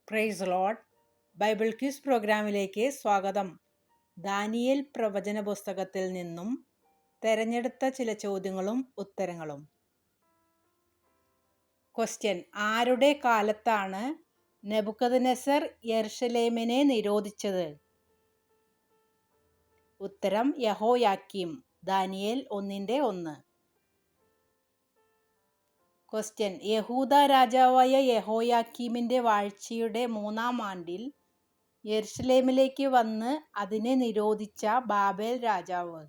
Praise Lord. Bible quiz പ്രോഗ്രാമിലേക്ക് സ്വാഗതം. Daniel പ്രവചന പുസ്തകത്തിൽ നിന്നും തെരഞ്ഞെടുത്ത ചില ചോദ്യങ്ങളും ഉത്തരങ്ങളും. ക്വസ്റ്റ്യൻ: ആരുടെ കാലത്താണ് നെബൂഖദ്നേസർ യെരുശലേമിനെ നിരോധിച്ചത്? ഉത്തരം: യഹോയാക്കീം. ദാനിയേൽ 1:1. ക്വസ്റ്റ്യൻ: യഹൂദ രാജാവായ യഹോയാക്കീമിന്റെ വാഴ്ചയുടെ 3-ാം ആണ്ടിൽ യെരുശലേമിലേക്ക് വന്ന് അതിനെ നിരോധിച്ച ബാബേൽ രാജാവ്?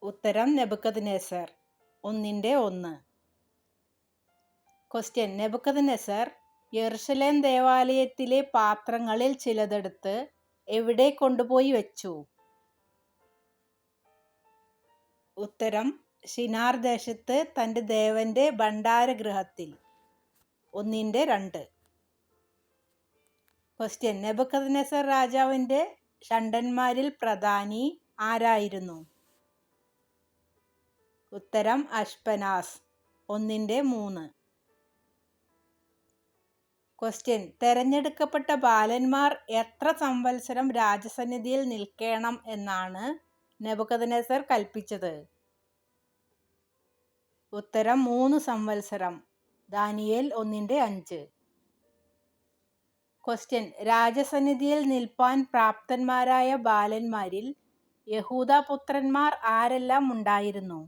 ഉത്തരം: നെബൂഖദ്നേസർ. 1:1. ക്വസ്റ്റ്യൻ: നെബൂഖദ്നേസർ യെരുശലേം ദേവാലയത്തിലെ പാത്രങ്ങളിൽ ചിലതെടുത്ത് എവിടെ കൊണ്ടുപോയി വെച്ചു? ഉത്തരം: ശിനാർ ദേശത്ത് തന്റെ ദേവന്റെ ഭണ്ഡാരഗൃഹത്തിൽ. 1:2. ക്വസ്റ്റ്യൻ: നെബൂഖദ്നേസർ രാജാവിന്റെ ഷണ്ഡന്മാരിൽ പ്രധാനി ആരായിരുന്നു? ഉത്തരം: അശ്പനാസ്. 1:3. ക്വസ്റ്റ്യൻ: തെരഞ്ഞെടുക്കപ്പെട്ട ബാലന്മാർ എത്ര സംവത്സരം രാജസന്നിധിയിൽ നിൽക്കണം എന്നാണ് നെബൂഖദ്നേസർ കൽപ്പിച്ചത്? ഉത്തരം: 3 സംവത്സരം. ദാനിയേൽ 1:5. ക്വസ്റ്റ്യൻ: രാജസന്നിധിയിൽ നിൽപ്പാൻ പ്രാപ്തന്മാരായ ബാലന്മാരിൽ യഹൂദാപുത്രന്മാർ ആരെല്ലാം ഉണ്ടായിരുന്നു?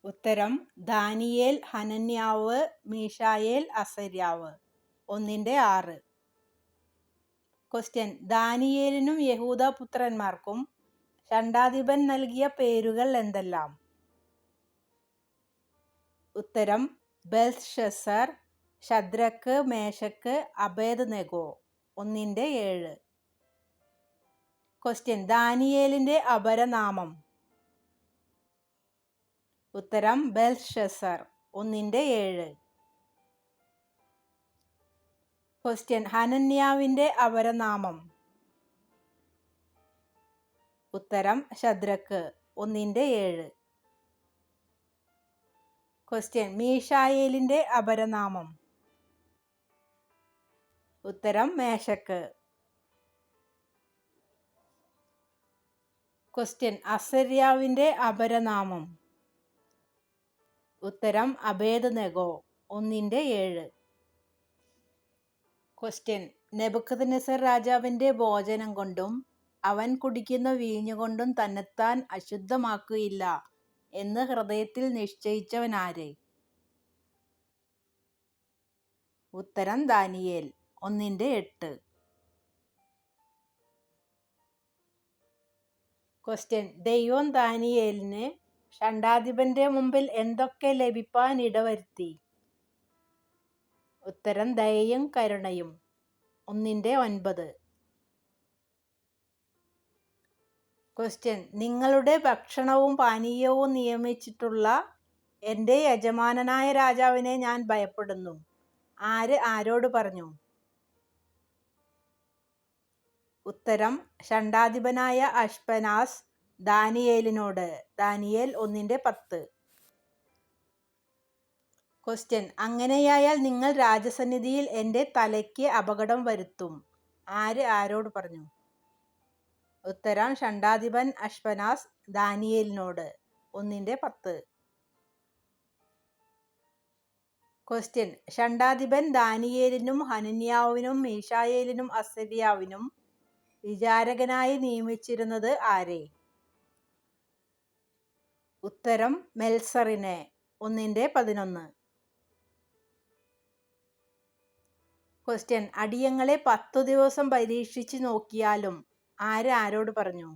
ഉത്തരം: ദാനിയേൽ, ഹനന്യാവ്, മീശായേൽ, അസര്യാവ്. 1:6. ക്വസ്റ്റ്യൻ: ദാനിയേലിനും യഹൂദാപുത്രന്മാർക്കും ഷണ്ഡാധിപൻ നൽകിയ പേരുകൾ എന്തെല്ലാം? ഉത്തരം: ബെൽത്ത്ശസ്സർ, ശദ്രക്ക്, മേശക്ക്, അബേദ്നെഗോ. 1:7. ക്വസ്റ്റ്യൻ: ദാനിയേലിന്റെ അപരനാമം? ഉത്തരം: ബെൽത്ത്ശസ്സർ. 1:7. ക്വസ്റ്റ്യൻ: ഹനന്യാവിന്റെ അപരനാമം? ഉത്തരം: ശദ്രക്ക്. 1:7. ക്വസ്റ്റ്യൻ: മീശായേലിന്റെ അപരനാമം? ഉത്തരം: മേശക്ക്. ക്വസ്റ്റ്യൻ: അസര്യാവിന്റെ അപരനാമം? ഉത്തരം: അബേദ്നെഗോ. 1:7. ക്വസ്റ്റ്യൻ: നെബൂഖദ്നേസർ രാജാവിന്റെ ഭോജനം കൊണ്ടും അവൻ കുടിക്കുന്ന വീഞ്ഞുകൊണ്ടും തന്നെത്താൻ അശുദ്ധമാക്കുകയില്ല എന്ന് ഹൃദയത്തിൽ നിശ്ചയിച്ചവനാര്? ഉത്തരം: ദാനിയേൽ. 1:8. ക്വസ്റ്റ്യൻ: ദൈവം ദാനിയേലിന് ഷണ്ഡാധിപന്റെ മുമ്പിൽ എന്തൊക്കെ ലഭിപ്പാൻ ഇടവരുത്തി? ഉത്തരം: ദയയും കരുണയും. 1:9. ക്വസ്റ്റ്യൻ: നിങ്ങളുടെ ഭക്ഷണവും പാനീയവും നിയമിച്ചിട്ടുള്ള എൻ്റെ യജമാനനായ രാജാവിനെ ഞാൻ ഭയപ്പെടുന്നു. ആര് ആരോട് പറഞ്ഞു? ഉത്തരം: ഷണ്ഡാധിപനായ അശ്പനാസ് ദാനിയേലിനോട്. ദാനിയേൽ 1:10. ക്വസ്റ്റ്യൻ: അങ്ങനെയായാൽ നിങ്ങൾ രാജസന്നിധിയിൽ എൻ്റെ തലയ്ക്ക് അപകടം വരുത്തും. ആര് ആരോട് പറഞ്ഞു? ഉത്തരം: ഷണ്ഡാധിപൻ അശ്പനാസ് ദാനിയേലിനോട്. 1:10. ക്വസ്റ്റ്യൻ: ഷണ്ഡാധിപൻ ദാനിയേലിനും ഹനന്യാവിനും മീശായേലിനും അസര്യാവിനും വിചാരകനായി നിയമിച്ചിരുന്നത് ആരെ? ഉത്തരം: മെൽസറിനെ. 1:11. ക്വസ്റ്റ്യൻ: അടിയങ്ങളെ 10 ദിവസം പരീക്ഷിച്ച് നോക്കിയാലും ആര് ആരോട് പറഞ്ഞു?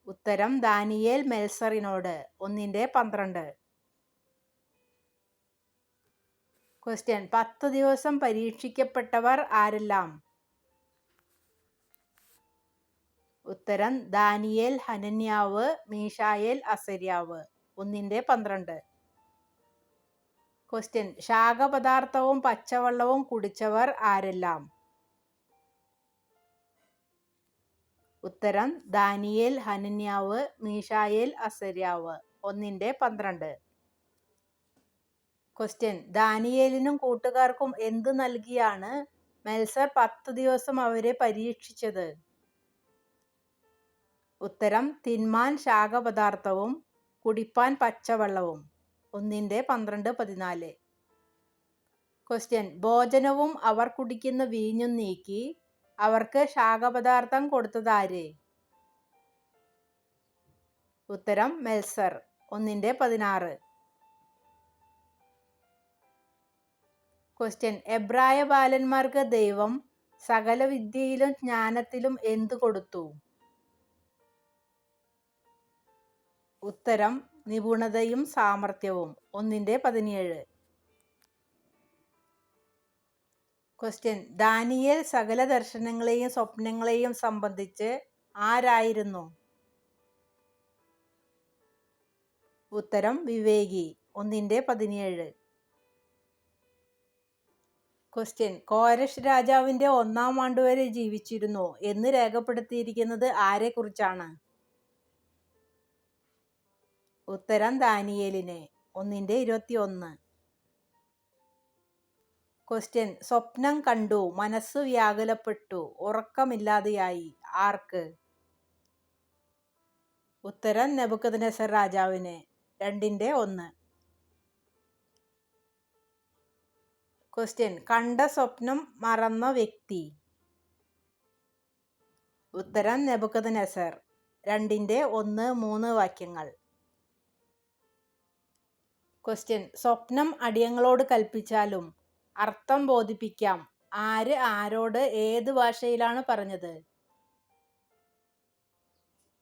ഉത്തരം: ദാനിയേൽ മെൽസറിനോട്. 1:12. ക്വസ്റ്റ്യൻ: 10 ദിവസം പരീക്ഷിക്കപ്പെട്ടവർ ആരെല്ലാം? ഉത്തരം: ദാനിയേൽ, ഹനന്യാവ്, മീശായേൽ, അസര്യാവ്. 1:12. ക്വസ്റ്റ്യൻ: ശാഖപദാർത്ഥവും പച്ചവെള്ളവും കുടിച്ചവർ ആരെല്ലാം? ഉത്തരം: ദാനിയേൽ, ഹനന്യാവ്, മീശായേൽ, അസര്യാവ്. 1:12. ക്വസ്റ്റ്യൻ ദാനിയേലിനും കൂട്ടുകാർക്കും എന്തു നൽകിയാണ് മെൽസർ 10 ദിവസം അവരെ പരീക്ഷിച്ചത്? ഉത്തരം തിന്മാൻ ശാകപദാർത്ഥവും കുടിപ്പാൻ പച്ചവെള്ളവും. 1:12-14. ക്വസ്റ്റ്യൻ ഭോജനവും അവർ കുടിക്കുന്ന വീഞ്ഞും നീക്കി അവർക്ക് ശാകപദാർത്ഥം കൊടുത്തതാര്? ഉത്തരം മെൽസർ. 1:16. ക്വസ്റ്റ്യൻ എബ്രായ ബാലന്മാർക്ക് ദൈവം സകല വിദ്യയിലും ജ്ഞാനത്തിലും എന്തു കൊടുത്തു? ഉത്തരം നിപുണതയും സാമർഥ്യവും. 1:17. ക്വസ്റ്റ്യൻ ദാനിയേൽ സകല ദർശനങ്ങളെയും സ്വപ്നങ്ങളെയും സംബന്ധിച്ച് ആരായിരുന്നു? ഉത്തരം വിവേകി. 1:17. ക്വസ്റ്റ്യൻ കോരഷ് രാജാവിന്റെ 1-ാം ആണ്ടുവരെ ജീവിച്ചിരുന്നു എന്ന് രേഖപ്പെടുത്തിയിരിക്കുന്നത് ആരെക്കുറിച്ചാണ്? ഉത്തരം ദാനിയേലിനെ. 1:21. ക്വസ്റ്റ്യൻ സ്വപ്നം കണ്ടു മനസ്സ് വ്യാകുലപ്പെട്ടു ഉറക്കമില്ലാതെയായി ആർക്ക്? ഉത്തരം നെബൂഖദ്നേസർ രാജാവിന്. 2:1. ക്വസ്റ്റ്യൻ കണ്ട സ്വപ്നം മറന്ന വ്യക്തി? ഉത്തരം നെബൂഖദ്നേസർ. 2:1-3 വാക്യങ്ങൾ. ക്വസ്റ്റ്യൻ സ്വപ്നം അടിയങ്ങളോട് കൽപ്പിച്ചാലും അർത്ഥം ബോധിപ്പിക്കാം ആര് ആരോട് ഏത് ഭാഷയിലാണ് പറഞ്ഞത്?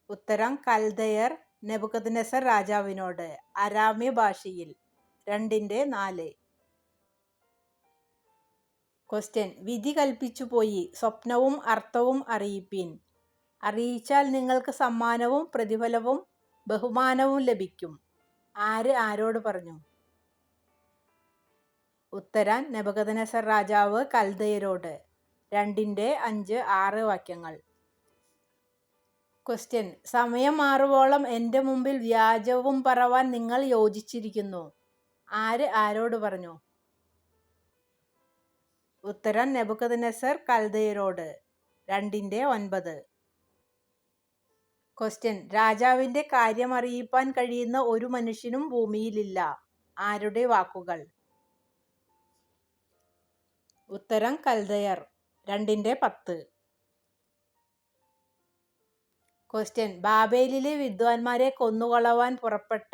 ഉത്തരം കൽദയർ നെബൂഖദ്നേസർ രാജാവിനോട് അരാമ്യ ഭാഷയിൽ. 2:4. ക്വസ്റ്റ്യൻ വിധി കൽപ്പിച്ചു പോയി സ്വപ്നവും അർത്ഥവും അറിയിപ്പിൻ അറിയിച്ചാൽ നിങ്ങൾക്ക് സമ്മാനവും പ്രതിഫലവും ബഹുമാനവും ലഭിക്കും ആര് ആരോട് പറഞ്ഞു? ഉത്തരം നെബൂഖദ്നേസർ രാജാവ് കൽദയരോട്. 2:5-6 വാക്യങ്ങൾ. ക്വസ്റ്റ്യൻ സമയം മാറുവോളം എൻ്റെ മുമ്പിൽ വ്യാജവും പറവാൻ നിങ്ങൾ യോജിച്ചിരിക്കുന്നു ആര് ആരോട് പറഞ്ഞു? ഉത്തരം നെബൂഖദ്നേസർ കൽദയരോട്. 2:9. ക്വസ്റ്റ്യൻ രാജാവിന്റെ കാര്യമറിയിപ്പാൻ കഴിയുന്ന ഒരു മനുഷ്യനും ഭൂമിയിലില്ല ആരുടെ വാക്കുകൾ? ഉത്തരം കൽദയർ. 2:10. ക്വസ്റ്റ്യൻ ബാബേലിലെ വിദ്വാൻമാരെ കൊന്നുകളവാൻ പുറപ്പെട്ട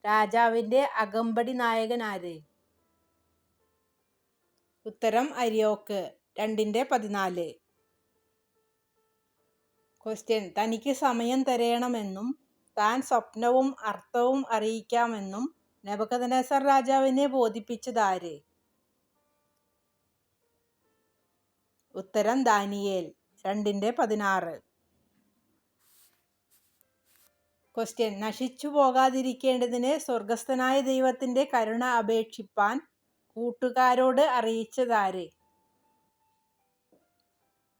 രാജാവിന്റെ അകമ്പടി നായകൻ ആര്? ഉത്തരം അര്യോക്ക്. 2:14. ക്വസ്റ്റ്യൻ തനിക്ക് സമയം തരയണമെന്നും താൻ സ്വപ്നവും അർത്ഥവും അറിയിക്കാമെന്നും നെബൂഖദ്നേസർ രാജാവിനെ ബോധിപ്പിച്ചതാര്? ഉത്തരം ദാനിയേൽ. 2:16. ക്വസ്റ്റ്യൻ നശിച്ചു പോകാതിരിക്കേണ്ടതിന് സ്വർഗസ്ഥനായ ദൈവത്തിന്റെ കരുണ അപേക്ഷിപ്പാൻ കൂട്ടുകാരോട് അറിയിച്ചതാര്?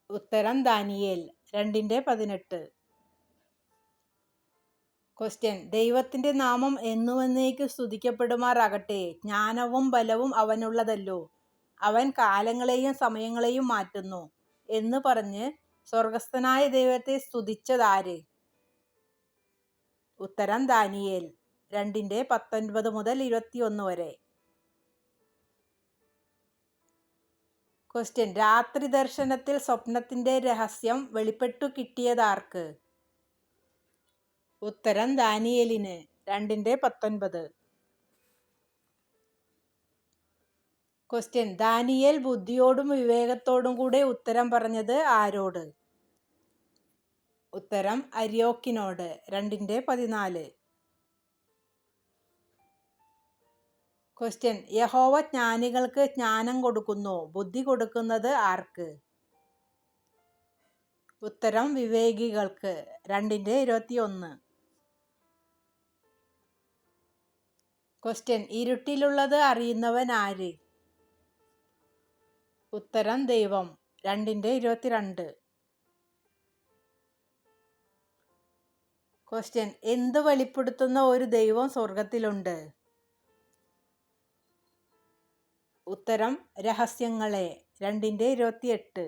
ഉത്തരം ദാനിയേൽ. 2:18. ക്വസ്റ്റ്യൻ ദൈവത്തിന്റെ നാമം എന്നുവന്നേക്കും സ്തുതിക്കപ്പെടുമാറാകട്ടെ ജ്ഞാനവും ബലവും അവനുള്ളതല്ലോ അവൻ കാലങ്ങളെയും സമയങ്ങളെയും മാറ്റുന്നു എന്ന് പറഞ്ഞ് സ്വർഗസ്ഥനായ ദൈവത്തെ സ്തുതിച്ചതാര്? ഉത്തരം ദാനിയേൽ. 2:19-21 വരെ. ക്വസ്റ്റ്യൻ രാത്രി ദർശനത്തിൽ സ്വപ്നത്തിന്റെ രഹസ്യം വെളിപ്പെട്ടു കിട്ടിയതാർക്ക്? ഉത്തരം ദാനിയേലിന്. 2:19. ക്വസ്റ്റ്യൻ ദാനിയേൽ ബുദ്ധിയോടും വിവേകത്തോടും കൂടെ ഉത്തരം പറഞ്ഞത് ആരോട്? ഉത്തരം അര്യോക്കിനോട്. 2:14. ക്വസ്റ്റ്യൻ യഹോവ ജ്ഞാനികൾക്ക് ജ്ഞാനം കൊടുക്കുന്നു ബുദ്ധി കൊടുക്കുന്നത് ആർക്ക്? ഉത്തരം വിവേകികൾക്ക്. 2:21. ക്വസ്റ്റ്യൻ ഇരുട്ടിലുള്ളത് അറിയുന്നവൻ ആര്? ഉത്തരം ദൈവം. 2:22. ക്വസ്റ്റ്യൻ എന്ത് വെളിപ്പെടുത്തുന്ന ഒരു ദൈവം സ്വർഗത്തിലുണ്ട്? ഉത്തരം രഹസ്യങ്ങളെ. 2:28.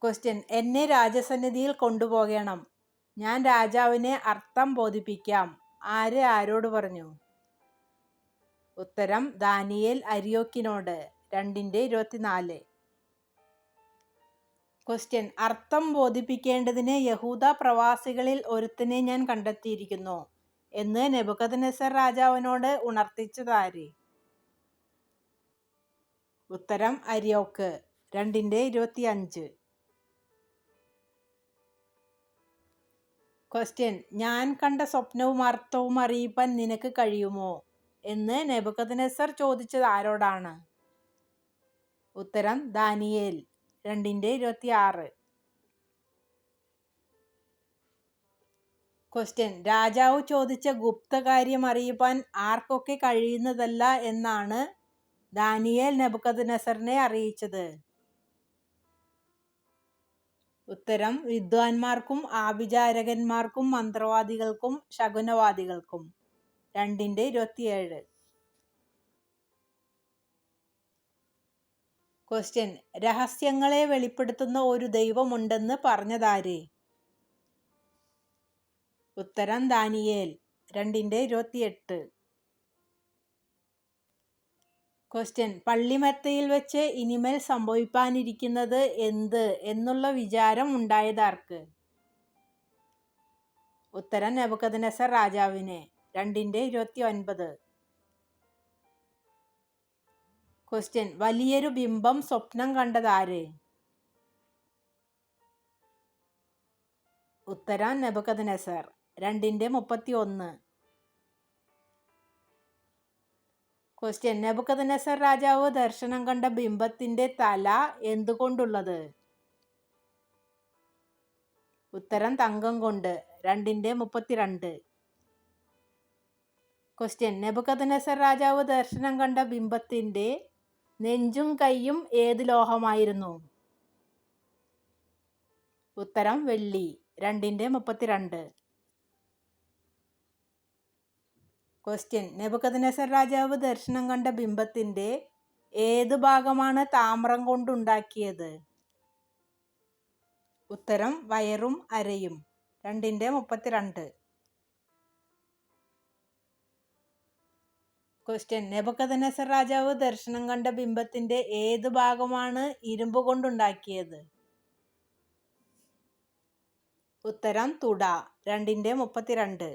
ക്വസ്റ്റ്യൻ എന്നെ രാജസന്നിധിയിൽ കൊണ്ടുപോകണം, ഞാൻ രാജാവിനെ അർത്ഥം ബോധിപ്പിക്കാം. ആര് ആരോട് പറഞ്ഞു? ഉത്തരം ദാനിയേൽ അരിയോക്കിനോട്. 2:24. ക്വസ്റ്റ്യൻ അർത്ഥം ബോധിപ്പിക്കേണ്ടതിന് യഹൂദ പ്രവാസികളിൽ ഒരുത്തനെ ഞാൻ കണ്ടെത്തിയിരിക്കുന്നു എന്ന് നെബൂഖദ്നേസർ രാജാവിനോട് ഉണർത്തിച്ചതാര്? ഉത്തരം അരിയോക്ക്. 2:25. ക്വസ്റ്റ്യൻ ഞാൻ കണ്ട സ്വപ്നവും അർത്ഥവും അറിയിപ്പാൻ നിനക്ക് കഴിയുമോ എന്ന് നെബൂഖദ്നേസർ ചോദിച്ചത് ആരോടാണ്? ഉത്തരം ദാനിയേൽ. 2:26. ക്വസ്റ്റ്യൻ രാജാവ് ചോദിച്ച ഗുപ്തകാര്യം അറിയിപ്പാൻ ആർക്കൊക്കെ കഴിയുന്നതല്ല എന്നാണ് ദാനിയേൽ നെബൂഖദ്നേസറിനെ അറിയിച്ചത്? ഉത്തരം വിദ്വാൻമാർക്കും ആഭിചാരകന്മാർക്കും മന്ത്രവാദികൾക്കും ശകുനവാദികൾക്കും. 2:27. ക്വസ്റ്റ്യൻ രഹസ്യങ്ങളെ വെളിപ്പെടുത്തുന്ന ഒരു ദൈവമുണ്ടെന്ന് പറഞ്ഞതാര്? ഉത്തരം ദാനിയേൽ. 2:28. ക്വസ്റ്റ്യൻ പള്ളിമെത്തയിൽ വെച്ച് ഇനിമേൽ സംഭവിപ്പാനിരിക്കുന്നത് എന്ത് എന്നുള്ള വിചാരം ഉണ്ടായതാർക്ക്? ഉത്തരം നെബൂഖദ്നേസർ രാജാവിന്. 2:29. ക്വസ്റ്റ്യൻ വലിയൊരു ബിംബം സ്വപ്നം കണ്ടതാര്? ഉത്തരം നെബൂഖദ്നേസർ. 2:31. ക്വസ്റ്റ്യൻ നെബൂഖദ്നേസർ രാജാവ് ദർശനം കണ്ട ബിംബത്തിന്റെ തല എന്തുകൊണ്ടുള്ളത്? ഉത്തരം തങ്കം കൊണ്ട്. 2:32. ക്വസ്റ്റ്യൻ നെബൂഖദ്നേസർ രാജാവ് ദർശനം കണ്ട ബിംബത്തിന്റെ നെഞ്ചും കൈയും ഏത് ലോഹമായിരുന്നു? ഉത്തരം വെള്ളി. 2:32. ക്വസ്റ്റ്യൻ നെബൂഖദ്നേസർ രാജാവ് ദർശനം കണ്ട ബിംബത്തിന്റെ ഏത് ഭാഗമാണ് താമ്രം കൊണ്ടുണ്ടാക്കിയത്? ഉത്തരം വയറും അരയും. 2:32. ക്വസ്റ്റ്യൻ നെബൂഖദ്നേസർ രാജാവ് ദർശനം കണ്ട ബിംബത്തിന്റെ ഏത് ഭാഗമാണ് ഇരുമ്പ് കൊണ്ടുണ്ടാക്കിയത്? ഉത്തരം തുട. 2:32.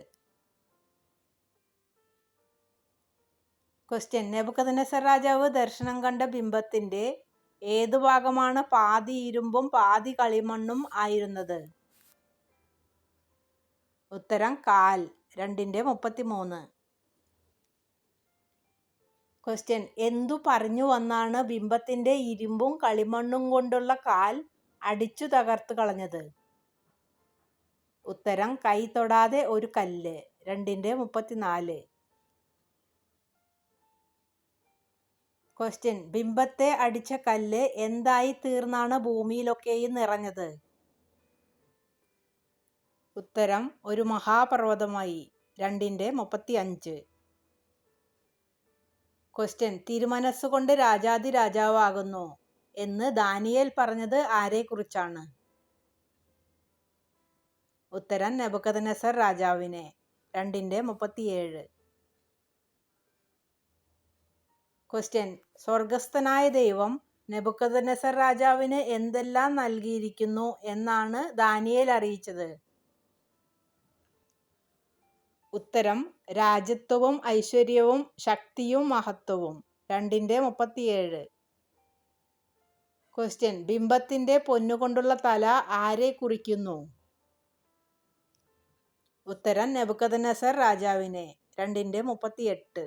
ക്വസ്റ്റ്യൻ നെബൂഖദ്നേസർ രാജാവ് ദർശനം കണ്ട ബിംബത്തിന്റെ ഏതു ഭാഗമാണ് പാതി ഇരുമ്പും പാതി കളിമണ്ണും ആയിരുന്നത്? ഉത്തരം കാൽ. 2:33. ക്വസ്റ്റ്യൻ എന്തു പറഞ്ഞു വന്നാണ് ബിംബത്തിന്റെ ഇരുമ്പും കളിമണ്ണും കൊണ്ടുള്ള കാൽ അടിച്ചു തകർത്തു കളഞ്ഞത്? ഉത്തരം കൈ തൊടാതെ ഒരു കല്ല്. 2:34. ക്വസ്റ്റ്യൻ ബിംബത്തെ അടിച്ച കല്ല് എന്തായി തീർന്നാണ് ഭൂമിയിലൊക്കെയും നിറഞ്ഞത്? ഉത്തരം ഒരു മഹാപർവ്വതമായി. 2:35. ക്വസ്റ്റ്യൻ തിരുമനസ്സുകൊണ്ട് രാജാധി രാജാവാകുന്നു എന്ന് ദാനിയേൽ പറഞ്ഞത് ആരെക്കുറിച്ചാണ്? ഉത്തരം നെബൂഖദ്നേസർ രാജാവിനെ. 2:37. ക്വസ്റ്റ്യൻ സ്വർഗസ്ഥനായ ദൈവം നെബൂഖദ്നേസർ രാജാവിന് എന്തെല്ലാം നൽകിയിരിക്കുന്നു എന്നാണ് ദാനിയേൽ അറിയിച്ചത്? ഉത്തരം രാജ്യത്വവും ഐശ്വര്യവും ശക്തിയും മഹത്വവും. 2:37. ക്വസ്റ്റ്യൻ ബിംബത്തിന്റെ പൊന്നുകൊണ്ടുള്ള തല ആരെ കുറിക്കുന്നു? ഉത്തരം നെബൂഖദ്നേസർ രാജാവിനെ. 2:38.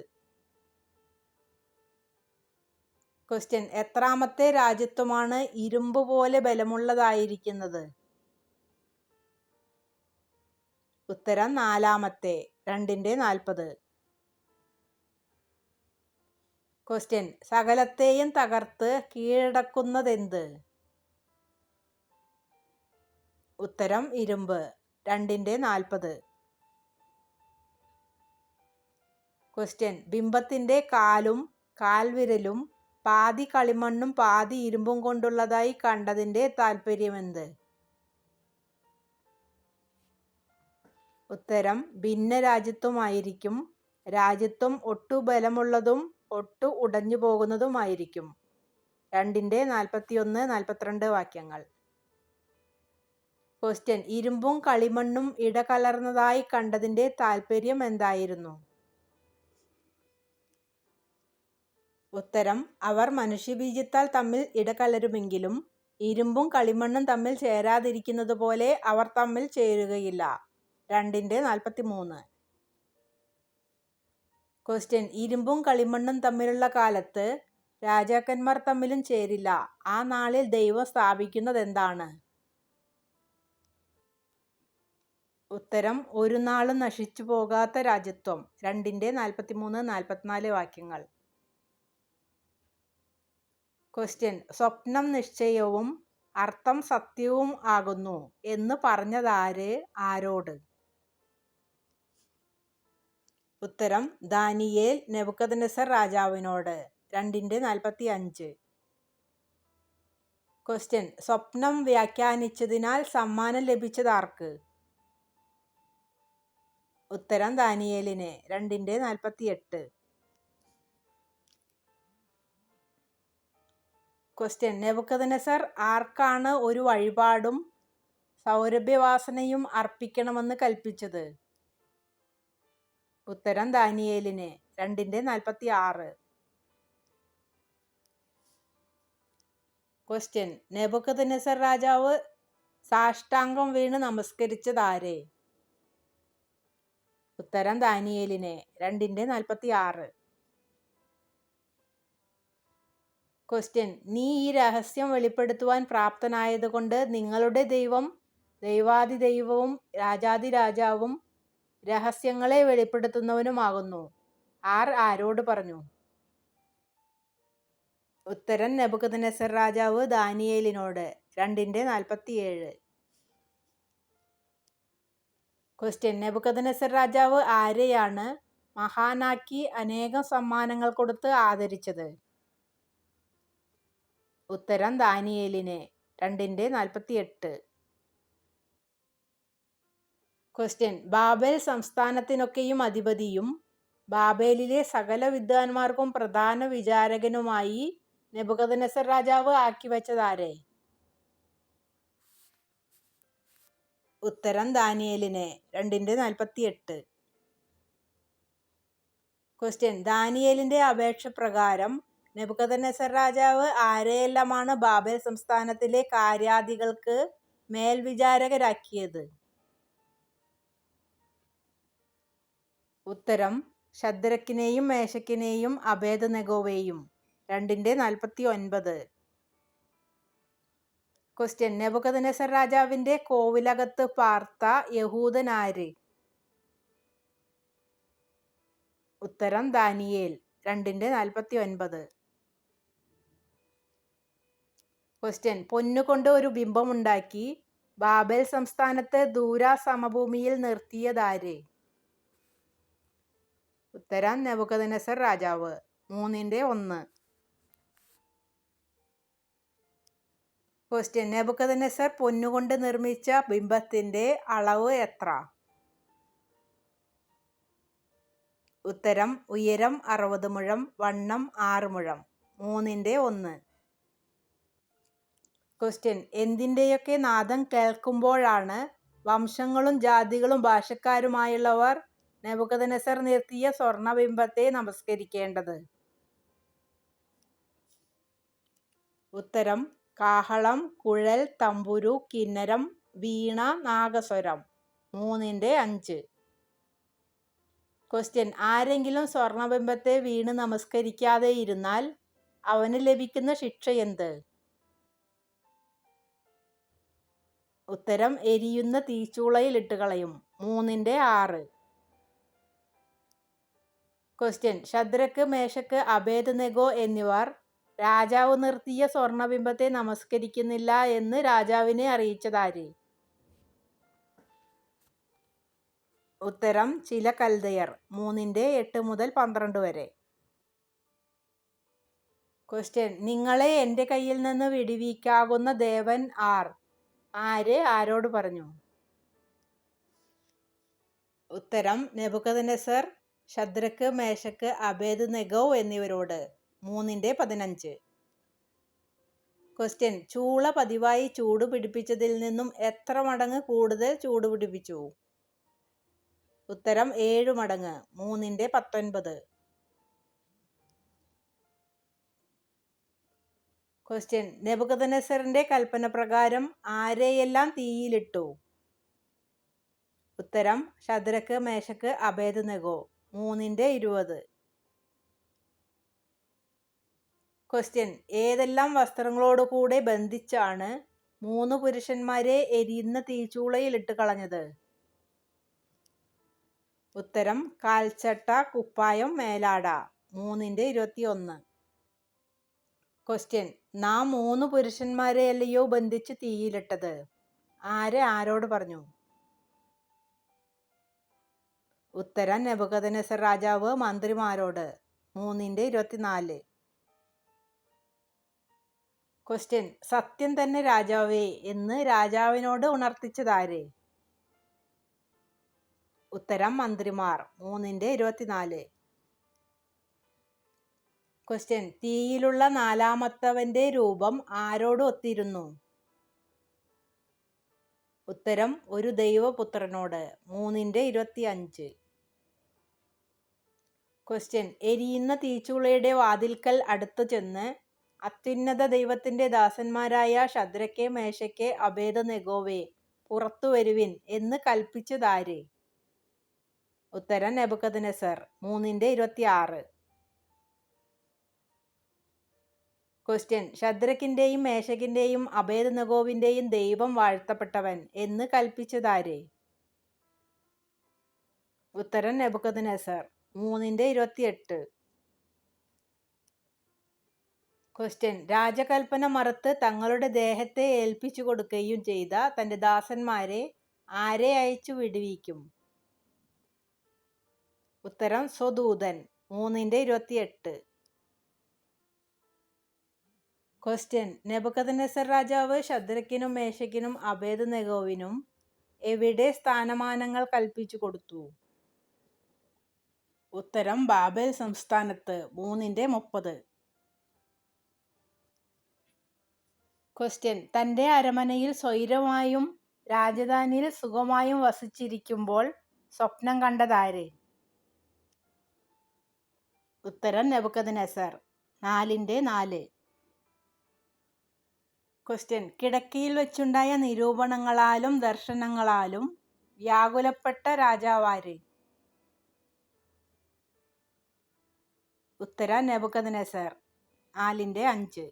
ക്വസ്റ്റ്യൻ എത്രാമത്തെ രാജ്യത്വമാണ് ഇരുമ്പ് പോലെ ബലമുള്ളതായിരിക്കുന്നത്? ഉത്തരം 4-മത്തെ. 2:40. ക്വസ്റ്റ്യൻ സകലത്തെയും തകർത്ത് കീഴടക്കുന്നതെന്ത്? ഉത്തരം ഇരുമ്പ്. 2:40. ക്വസ്റ്റ്യൻ ബിംബത്തിന്റെ കാലും കാൽവിരലും പാതി കളിമണ്ണും പാതി ഇരുമ്പും കൊണ്ടുള്ളതായി കണ്ടതിന്റെ താല്പര്യമെന്ത്? ഉത്തരം ഭിന്ന രാജ്യത്വമായിരിക്കും. രാജ്യത്വം ഒട്ടു ബലമുള്ളതും ഒട്ടു ഉടഞ്ഞു പോകുന്നതുമായിരിക്കും. 2ന്റെ 41, 42 വാക്യങ്ങൾ. ക്വസ്റ്റ്യൻ ഇരുമ്പും കളിമണ്ണും ഇടകലർന്നതായി കണ്ടതിന്റെ താല്പര്യം എന്തായിരുന്നു? ഉത്തരം അവർ മനുഷ്യബീജത്താൽ തമ്മിൽ ഇടകലരുമെങ്കിലും ഇരുമ്പും കളിമണ്ണും തമ്മിൽ ചേരാതിരിക്കുന്നത് പോലെ അവർ തമ്മിൽ ചേരുകയില്ല. 2ന്റെ 43. ക്വസ്റ്റ്യൻ ഇരുമ്പും കളിമണ്ണും തമ്മിലുള്ള കാലത്ത് രാജാക്കന്മാർ തമ്മിലും ചേരില്ല. ആ നാളിൽ ദൈവം സ്ഥാപിക്കുന്നതെന്താണ്? ഉത്തരം ഒരു നാളും നശിച്ചു പോകാത്ത രാജ്യത്വം. 2ന്റെ 43, 44 വാക്യങ്ങൾ. ക്വസ്റ്റ്യൻ സ്വപ്നം നിശ്ചയവും അർത്ഥം സത്യവും ആകുന്നു എന്ന് പറഞ്ഞതാര് ആരോട്? ഉത്തരം ദാനിയേൽ നെബൂഖദ്നേസർ രാജാവിനോട്. 2ന്റെ 45. ക്വസ്റ്റ്യൻ സ്വപ്നം വ്യാഖ്യാനിച്ചതിനാൽ സമ്മാനം ലഭിച്ചതാർക്ക്? ഉത്തരം ദാനിയേലിന്. 2ന്റെ 48. ക്വസ്റ്റ്യൻ നെബൂഖദ്നേസർ ആർക്കാണ് ഒരു വഴിപാടും സൗരഭ്യവാസനയും അർപ്പിക്കണമെന്ന് കൽപ്പിച്ചത്? ഉത്തരം ദാനിയേലിന്. 2ന്റെ 46. ക്വസ്റ്റ്യൻ നെബൂഖദ്നേസർ രാജാവ് സാഷ്ടാംഗം വീണ് നമസ്കരിച്ചതാരെ? ഉത്തരം ദാനിയേലിന്. 2ന്റെ 46. ക്വസ്റ്റ്യൻ നീ ഈ രഹസ്യം വെളിപ്പെടുത്തുവാൻ പ്രാപ്തനായതുകൊണ്ട് നിങ്ങളുടെ ദൈവം ദൈവാധിദൈവവും രാജാധിരാജാവും രഹസ്യങ്ങളെ വെളിപ്പെടുത്തുന്നവനുമാകുന്നു. ആർ ആരോട് പറഞ്ഞു? ഉത്തരം നെബൂഖദ്നേസർ രാജാവ് ദാനിയേലിനോട്. 2ന്റെ 47. ക്വസ്റ്റ്യൻ നെബൂഖദ്നേസർ രാജാവ് ആരെയാണ് മഹാനാക്കി അനേകം സമ്മാനങ്ങൾ കൊടുത്ത് ആദരിച്ചത്? ഉത്തരം ദാനിയേലിന്. 2ന്റെ 48. ക്വസ്റ്റ്യൻ ബാബേൽ സംസ്ഥാനത്തിനൊക്കെയും അധിപതിയും ബാബേലിലെ സകല വിദ്വാൻമാർക്കും പ്രധാന വിചാരകനുമായി നെബൂഖദ്നേസർ രാജാവ് ആക്കിവെച്ചതാരെ? ഉത്തരം ദാനിയേലിന്. 2ന്റെ 48. ക്വസ്റ്റ്യൻ ദാനിയേലിന്റെ അപേക്ഷ പ്രകാരം നെബൂഖദ്നേസർ രാജാവ് ആരെയെല്ലാമാണ് ബാബേൽ സംസ്ഥാനത്തിലെ കാര്യാദികൾക്ക് മേൽവിചാരകരാക്കിയത്? ഉത്തരം ശദ്രക്കിനെയും മേശക്കിനെയും അബേദ്നെഗോവേയും. 2ന്റെ 49. ക്വസ്റ്റ്യൻ നെബൂഖദ്നേസർ രാജാവിന്റെ കോവിലകത്ത് പാർത്ത യഹൂദൻ ആര്? ഉത്തരം ദാനിയേൽ. 2ന്റെ 49. ക്വസ്റ്റ്യൻ പൊന്നുകൊണ്ട് ഒരു ബിംബമുണ്ടാക്കി ബാബേൽ സംസ്ഥാനത്ത് ദൂരാ സമഭൂമിയിൽ നിർത്തിയതാര്? ഉത്തരം നെബൂഖദ്നേസർ രാജാവ്. 3ന്റെ 1. ക്വസ്റ്റ്യൻ നെബൂഖദ്നേസർ പൊന്നുകൊണ്ട് നിർമ്മിച്ച ബിംബത്തിന്റെ അളവ് എത്ര? ഉത്തരം ഉയരം 60 മുഴം, വണ്ണം 6 മുഴം. 3ന്റെ 1. ക്വസ്റ്റ്യൻ എന്തിൻ്റെയൊക്കെ നാദം കേൾക്കുമ്പോഴാണ് വംശങ്ങളും ജാതികളും ഭാഷക്കാരുമായുള്ളവർ നെബൂഖദ്നേസർ നിർത്തിയ സ്വർണബിംബത്തെ നമസ്കരിക്കേണ്ടത്? ഉത്തരം കാഹളം, കുഴൽ, തമ്പുരു, കിന്നരം, വീണ, നാഗസ്വരം. 3ന്റെ 5. ക്വസ്റ്റ്യൻ ആരെങ്കിലും സ്വർണബിംബത്തെ വീണ് നമസ്കരിക്കാതെ ഇരുന്നാൽ അവന് ലഭിക്കുന്ന ശിക്ഷ എന്ത്? ഉത്തരം എരിയുന്ന തീച്ചൂളയിൽ ഇട്ടുകളയും. 3ന്റെ 6. ക്വസ്റ്റ്യൻ ശദ്രക്ക്, മേശക്ക്, അബേദ്നെഗോ എന്നിവർ രാജാവ് നിർത്തിയ സ്വർണബിംബത്തെ നമസ്കരിക്കുന്നില്ല എന്ന് രാജാവിനെ അറിയിച്ചതാര്? ഉത്തരം ചില കൽദയർ. 3:8 മുതൽ 12 വരെ. ക്വസ്റ്റ്യൻ: നിങ്ങളെ എൻ്റെ കയ്യിൽ നിന്ന് വിടുവിക്കാകുന്ന ദേവൻ ആർ? ആര് ആരോട് പറഞ്ഞു? ഉത്തരം നെബൂഖദ്നേസർ ശദ്രക്ക്, മേശക്ക്, അബേദ്നെഗോ എന്നിവരോട്. 3:15. ക്വസ്റ്റ്യൻ: ചൂള പതിവായി ചൂട് പിടിപ്പിച്ചതിൽ നിന്നും എത്ര മടങ്ങ് കൂടുതൽ ചൂട് പിടിപ്പിച്ചു? ഉത്തരം 7 മടങ്ങ്. 3:19. ക്വസ്റ്റ്യൻ: നെബൂഖദ്നേസറിന്റെ കൽപ്പന പ്രകാരം ആരെയെല്ലാം തീയിലിട്ടു? ഉത്തരം ശദ്രക്ക്, മേശക്ക്, അബേദ്നെഗോ. 3:20. ക്വസ്റ്റ്യൻ: ഏതെല്ലാം വസ്ത്രങ്ങളോടുകൂടെ ബന്ധിച്ചാണ് 3 പുരുഷന്മാരെ എരിയുന്ന തീച്ചൂളയിലിട്ട് കളഞ്ഞത്? ഉത്തരം കാൽച്ചട്ട, കുപ്പായം, മേലാട. 3:21. ക്വസ്റ്റ്യൻ: നാം 3 പുരുഷന്മാരെയല്ലയോ ബന്ധിച്ച് തീയിലിട്ടത്? ആര് ആരോട് പറഞ്ഞു? ഉത്തരം നെബൂഖദ്നേസർ രാജാവ് മന്ത്രിമാരോട്. 3:24. ക്വസ്റ്റ്യൻ: സത്യം തന്നെ രാജാവേ എന്ന് രാജാവിനോട് ഉണർത്തിച്ചതാര്? ഉത്തരം മന്ത്രിമാർ. 3:24. ക്വസ്റ്റ്യൻ: തീയിലുള്ള നാലാമത്തവന്റെ രൂപം ആരോട് ഒത്തിരുന്നു? ഉത്തരം ഒരു ദൈവപുത്രനോട്. 3:25. ക്വസ്റ്റ്യൻ: എരിയുന്ന തീച്ചൂളയുടെ വാതിൽക്കൽ അടുത്തു ചെന്ന് അത്യുന്നത ദൈവത്തിന്റെ ദാസന്മാരായ ശദ്രക്കെ, മേശക്കെ, അബേദ്നെഗോവേ, പുറത്തു വരുവിൻ എന്ന് കൽപ്പിച്ചതാര്? ഉത്തരം നെബൂഖദ്നേസർ. 3:26. ക്വസ്റ്റ്യൻ: ശദ്രക്കിന്റെയും മേശക്കിന്റെയും അബേദ്നെഗോവിന്റെയും ദൈവം വാഴ്ത്തപ്പെട്ടവൻ എന്ന് കൽപ്പിച്ചതാര്? ഉത്തരം നെബൂഖദ്നേസർ. 3:28. ക്വസ്റ്റ്യൻ: രാജകൽപ്പന മറുത്ത് തങ്ങളുടെ ദേഹത്തെ ഏൽപ്പിച്ചു കൊടുക്കുകയും ചെയ്ത തന്റെ ദാസന്മാരെ ആരെ അയച്ചു വിടുവിക്കും? ഉത്തരം സ്വദൂതൻ. 3:28. ക്വസ്റ്റ്യൻ: നെബൂഖദ്നേസർ രാജാവ് ശദ്രക്കിനും, മേശക്കിനും, അബേദ്നെഗോവിനും എവിടെ സ്ഥാനമാനങ്ങൾ കൽപ്പിച്ചു കൊടുത്തു? ഉത്തരം ബാബേൽ സംസ്ഥാനത്ത്. 3:30. ക്വസ്റ്റ്യൻ: തന്റെ അരമനയിൽ സ്വൈരമായും രാജധാനിയിൽ സുഖമായും വസിച്ചിരിക്കുമ്പോൾ സ്വപ്നം കണ്ടതാര്? ഉത്തരം നെബൂഖദ്നേസർ. 4:4. ക്വസ്റ്റ്യൻ: കിടക്കയിൽ വെച്ചുണ്ടായ നിരൂപണങ്ങളാലും ദർശനങ്ങളാലും വ്യാകുലപ്പെട്ട രാജാവാര്? ഉത്തരം നെബൂഖദ്നേസർ. 4:5.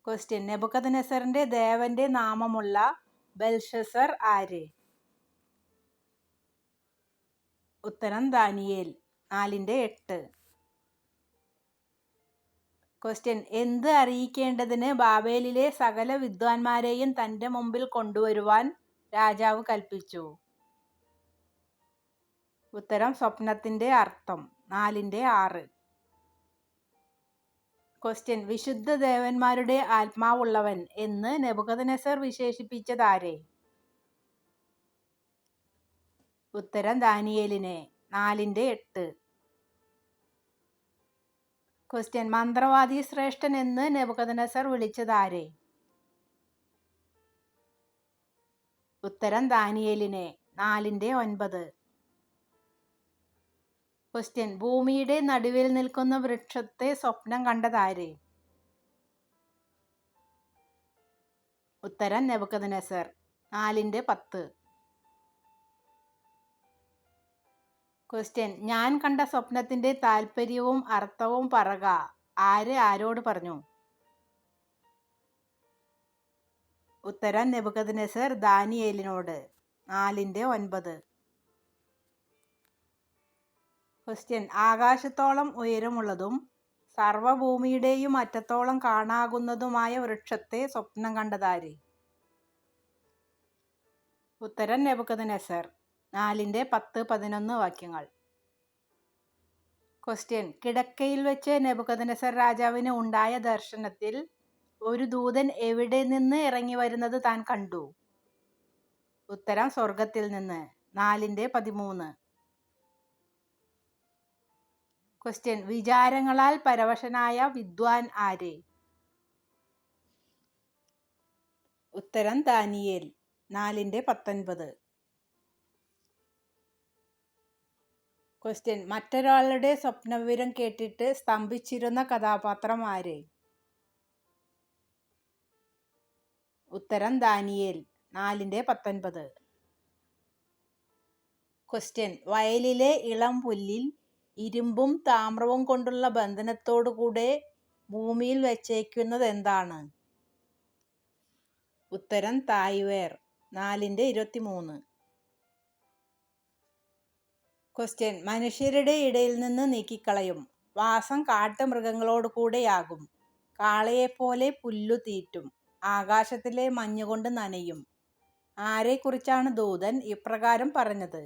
ക്വസ്റ്റ്യൻ: നെബൂഖദ്നേസറിന്റെ ദേവന്റെ നാമമുള്ള ബെൽഷസ്സർ ആര്? ഉത്തരം ദാനിയേൽ. 4:8. ക്വസ്റ്റ്യൻ: എന്ത് അറിയിക്കേണ്ടതിന് ബാബേലിലെ സകല വിദ്വാൻമാരെയും തന്റെ മുമ്പിൽ കൊണ്ടുവരുവാൻ രാജാവ് കൽപ്പിച്ചു? ഉത്തരം സ്വപ്നത്തിന്റെ അർത്ഥം. 4:6. ക്വസ്റ്റ്യൻ: വിശുദ്ധ ദേവന്മാരുടെ ആത്മാവുള്ളവൻ എന്ന് നെബൂഖദ്നേസർ വിശേഷിപ്പിച്ചതാരെ? ഉത്തരം ദാനിയേലിനെ. 4:8. ക്വസ്റ്റ്യൻ: മന്ത്രവാദി ശ്രേഷ്ഠൻ എന്ന് നെബൂഖദ്നേസർ വിളിച്ചതാരെ? ഉത്തരം ദാനിയേലിനെ. 4:9. ക്വസ്റ്റ്യൻ: ഭൂമിയുടെ നടുവിൽ നിൽക്കുന്ന വൃക്ഷത്തെ സ്വപ്നം കണ്ടതാര്? ഉത്തരം നെബൂഖദ്നേസർ. 4:10. ക്വസ്റ്റ്യൻ: ഞാൻ കണ്ട സ്വപ്നത്തിന്റെ താല്പര്യവും അർത്ഥവും പറക. ആര് ആരോട് പറഞ്ഞു? ഉത്തരം നെബൂഖദ്നേസർ ദാനിയേലിനോട്. 4:9. ക്വസ്റ്റ്യൻ: ആകാശത്തോളം ഉയരമുള്ളതും സർവ്വഭൂമിയുടെയും അറ്റത്തോളം കാണാകുന്നതുമായ വൃക്ഷത്തെ സ്വപ്നം കണ്ടതാര്? ഉത്തരം നെബൂഖദ്നേസർ. 4-10-11 വാക്യങ്ങൾ. ക്വസ്റ്റ്യൻ: കിടക്കയിൽ വെച്ച് നെബൂഖദ്നേസർ രാജാവിന് ഉണ്ടായ ദർശനത്തിൽ ഒരു ദൂതൻ എവിടെ നിന്ന് ഇറങ്ങി വരുന്നത് താൻ കണ്ടു? ഉത്തരം സ്വർഗത്തിൽ നിന്ന്. 4-13. ക്വസ്റ്റ്യൻ: വിചാരങ്ങളാൽ പരവശനായ വിദ്വാൻ ആര്? ഉത്തരം ദാനിയേൽ. 4-19. ക്വസ്റ്റ്യൻ: മറ്റൊരാളുടെ സ്വപ്നവിവരം കേട്ടിട്ട് സ്തംഭിച്ചിരുന്ന കഥാപാത്രം ആര്? ഉത്തരം ദാനിയേൽ. 4-19. ക്വസ്റ്റ്യൻ: വയലിലെ ഇളം പുല്ലിൽ ഇരുമ്പും താമ്രവും കൊണ്ടുള്ള ബന്ധനത്തോടുകൂടെ ഭൂമിയിൽ വച്ചേക്കുന്നത് എന്താണ്? ഉത്തരം തായ്വേർ. 4-23. ക്വസ്റ്റ്യൻ: മനുഷ്യരുടെ ഇടയിൽ നിന്ന് നീക്കിക്കളയും. വാസം കാട്ടുമൃഗങ്ങളോട് കൂടെയാകും. കാളയെപ്പോലെ പുല്ലു തീറ്റും. ആകാശത്തിലെ മഞ്ഞുകൊണ്ട് നനയും. ആരെക്കുറിച്ചാണ് ദൂതൻ ഇപ്രകാരം പറഞ്ഞത്?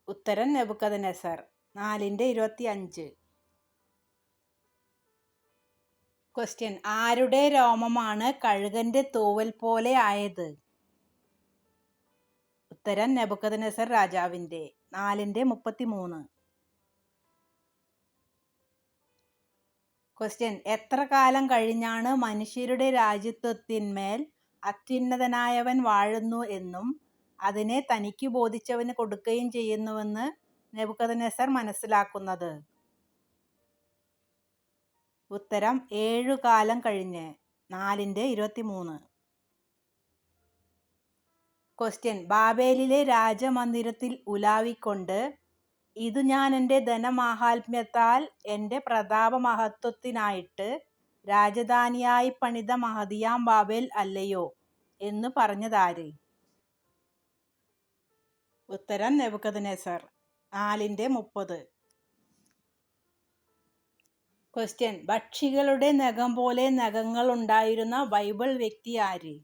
ഉത്തരം നെബൂഖദ്നേസർ. 4-25. ക്വസ്റ്റ്യൻ: ആരുടെ രോമമാണ് കഴുകന്റെ തൂവൽ പോലെ ആയത്? ഉത്തരം നെബൂഖദ്നേസർ രാജാവിന്റെ. 4-33. ക്വസ്റ്റ്യൻ: എത്ര കാലം കഴിഞ്ഞാണ് മനുഷ്യരുടെ രാജ്യത്വത്തിന്മേൽ അത്യുന്നതനായവൻ വാഴുന്നു എന്നും അതിനെ തനിക്ക് ബോധിച്ചവന് കൊടുക്കുകയും ചെയ്യുന്നുവെന്ന് നെബൂഖദ്നേസർ മനസ്സിലാക്കുന്നത്? ഉത്തരം 7 കാലം കഴിഞ്ഞ്. 4-23. ക്വസ്റ്റ്യൻ: ബാബേലിലെ രാജമന്ദിരത്തിൽ ഉലാവിക്കൊണ്ട് ഇത് ഞാൻ എൻ്റെ ധനമാഹാത്മ്യത്താൽ എൻ്റെ പ്രതാപമഹത്വത്തിനായിട്ട് രാജധാനിയായി പണിത മഹതിയാം ബാബേൽ അല്ലയോ എന്ന് പറഞ്ഞതാര്? ഉത്തരം നെബൂഖദ്നേസർ. 4-30. ക്വസ്റ്റ്യൻ: പക്ഷികളുടെ നഖം പോലെ നഖങ്ങൾ ഉണ്ടായിരുന്ന ബൈബിൾ വ്യക്തി ആര്?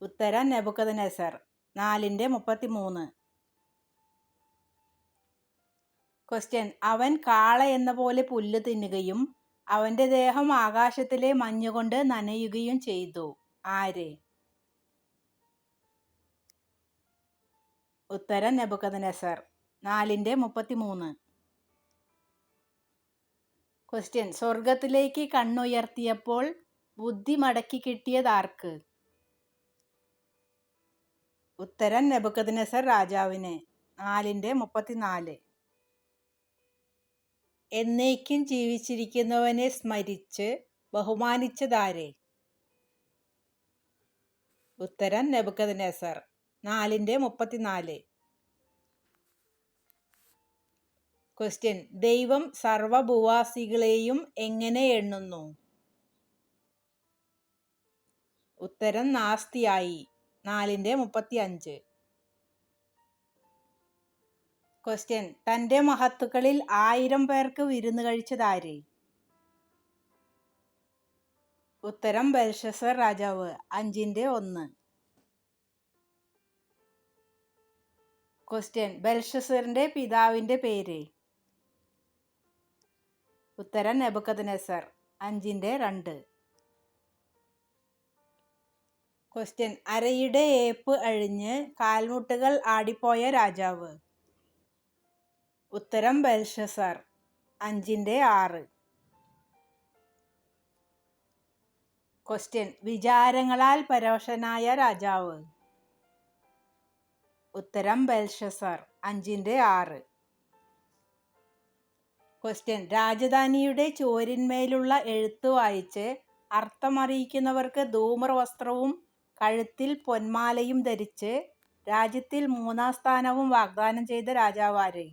ഉത്തരം നെബൂഖദ്നേസർ. 4-33. ക്വസ്റ്റ്യൻ: അവൻ കാള എന്ന പോലെ പുല്ല് തിന്നുകയും അവന്റെ ദേഹം ആകാശത്തിലെ മഞ്ഞുകൊണ്ട് നനയുകയും ചെയ്തു. ആര്? ഉത്തരം നെബൂഖദ്നേസർ. 4-33. ക്വസ്റ്റ്യൻ: സ്വർഗത്തിലേക്ക് കണ്ണുയർത്തിയപ്പോൾ ബുദ്ധി മടക്കി കിട്ടിയതാർക്ക്? ഉത്തരം നെബൂഖദ്നേസർ രാജാവിന്. 4-34. എന്നേക്കും ജീവിച്ചിരിക്കുന്നവനെ സ്മരിച്ച് ബഹുമാനിച്ചതാര്? ഉത്തരം നെബൂഖദ്നേസർ. 4-34. ക്വസ്റ്റ്യൻ: ദൈവം സർവഭൂവാസികളെയും എങ്ങനെ എണ്ണുന്നു? ഉത്തരം നാസ്തിയായി. 4-35. ക്വസ്റ്റ്യൻ: തൻ്റെ മഹത്തുക്കളിൽ 1000 പേർക്ക് വിരുന്ന് കഴിച്ചതാര്? ഉത്തരം ബെൽഷസ്സർ രാജാവ്. 5-1. ക്വസ്റ്റ്യൻ: ബെൽഷസ്സറിന്റെ പിതാവിന്റെ പേര്? ഉത്തരം നെബൂഖദ്നേസർ. 5-2. ക്വസ്റ്റ്യൻ: അരയുടെ ഏപ്പ് അഴിഞ്ഞ് കാൽമുട്ടുകൾ ആടിപ്പോയ രാജാവ്? ഉത്തരം ബെൽഷസ്സർ. 5-6. ക്വസ്റ്റ്യൻ: വിചാരങ്ങളാൽ പരവശനായ രാജാവ്? ഉത്തരം ബെൽഷസ്സർ. 5-6. ക്വസ്റ്റ്യൻ: രാജധാനിയുടെ ചുവരിന്മേലുള്ള എഴുത്ത് വായിച്ച് അർത്ഥമറിയിക്കുന്നവർക്ക് ധൂമ്രവസ്ത്രവും കഴുത്തിൽ പൊന്മാലയും ധരിച്ച് രാജ്യത്തിൽ 3-ാം സ്ഥാനവും വാഗ്ദാനം ചെയ്ത രാജാവാര്?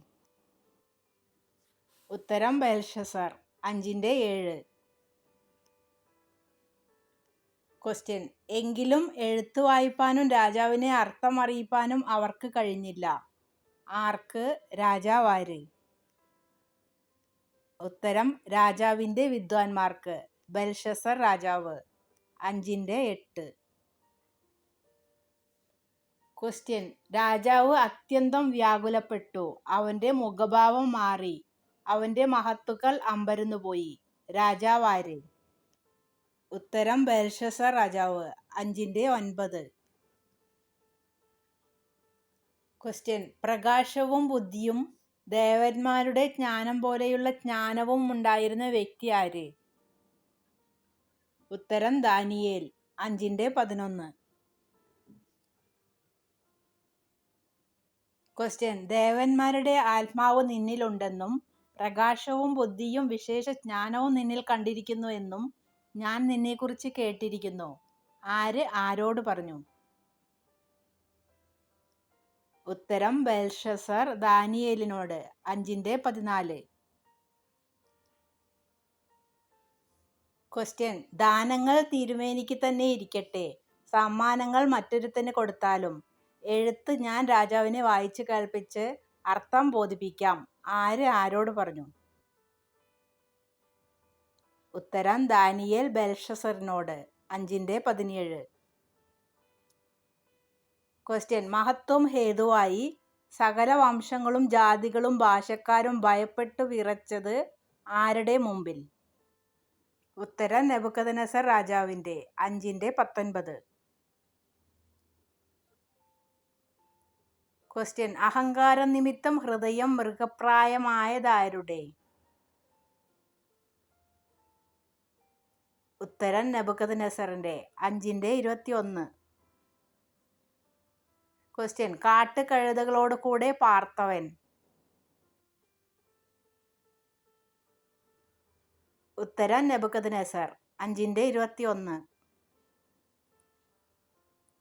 ഉത്തരം ബെൽഷസ്സർ. 5-7. ക്വസ്റ്റ്യൻ: എങ്കിലും എഴുത്ത് വായിപ്പാനും രാജാവിനെ അർത്ഥമറിയിപ്പാനും അവർക്ക് കഴിഞ്ഞില്ല. ആർക്ക്? രാജാവാര്? ഉത്തരം രാജാവിന്റെ വിദ്വാൻമാർക്ക്. ബെൽഷസ്സർ രാജാവ്. 5:8. ക്വസ്റ്റ്യൻ: രാജാവ് അത്യന്തം വ്യാകുലപ്പെട്ടു. അവന്റെ മുഖഭാവം മാറി. അവന്റെ മഹത്തുക്കൾ അമ്പരന്നുപോയി. രാജാവ് ആര്? ഉത്തരം: ബെൽഷസ്സർ രാജാവ്. 5:9. ക്വസ്റ്റ്യൻ: പ്രകാശവും ബുദ്ധിയും ദേവന്മാരുടെ ജ്ഞാനം പോലെയുള്ള ജ്ഞാനവും ഉണ്ടായിരുന്ന വ്യക്തി ആര്? ഉത്തരം: ദാനിയേൽ. 5:11. ക്വസ്റ്റ്യൻ: ദേവന്മാരുടെ ആത്മാവ് നിന്നിലുണ്ടെന്നും പ്രകാശവും ബുദ്ധിയും വിശേഷ ജ്ഞാനവും നിന്നിൽ കണ്ടിരിക്കുന്നു എന്നും ഞാൻ നിന്നെക്കുറിച്ച് കേട്ടിരിക്കുന്നു. ആര് ആരോട് പറഞ്ഞു? ഉത്തരം: ബെൽഷസ്സർ ദാനിയേലിനോട്. 5:14. ക്വസ്റ്റ്യൻ: ദാനങ്ങൾ തിരുമേനിക്ക് തന്നെ ഇരിക്കട്ടെ, സമ്മാനങ്ങൾ മറ്റൊരുത്തന് കൊടുത്താലും എഴുത്ത് ഞാൻ രാജാവിനെ വായിച്ചു കേൾപ്പിച്ച് അർത്ഥം ബോധിപ്പിക്കാം. ആര് ആരോട് പറഞ്ഞു? ഉത്തരം: ദാനിയേൽ ബെൽഷസ്സറിനോട്. 5:17. ക്വസ്റ്റ്യൻ: മഹത്വം ഹേതുവായി സകല വംശങ്ങളും ജാതികളും ഭാഷക്കാരും ഭയപ്പെട്ടു വിറച്ചത് ആരുടെ മുമ്പിൽ? ഉത്തരം: നെബൂഖദ്നേസർ രാജാവിന്റെ. 5:19. ക്വസ്റ്റ്യൻ: അഹങ്കാരം നിമിത്തം ഹൃദയം മൃഗപ്രായമായതാരുടെ? ഉത്തരം: നെബൂഖദ്നേസറിന്റെ. 5:21. ക്വസ്റ്റ്യൻ: കാട്ടുകഴുതകളോട് കൂടെ പാർത്തവൻ? ഉത്തരം: നെബൂഖദ്നേസർ. 5:21.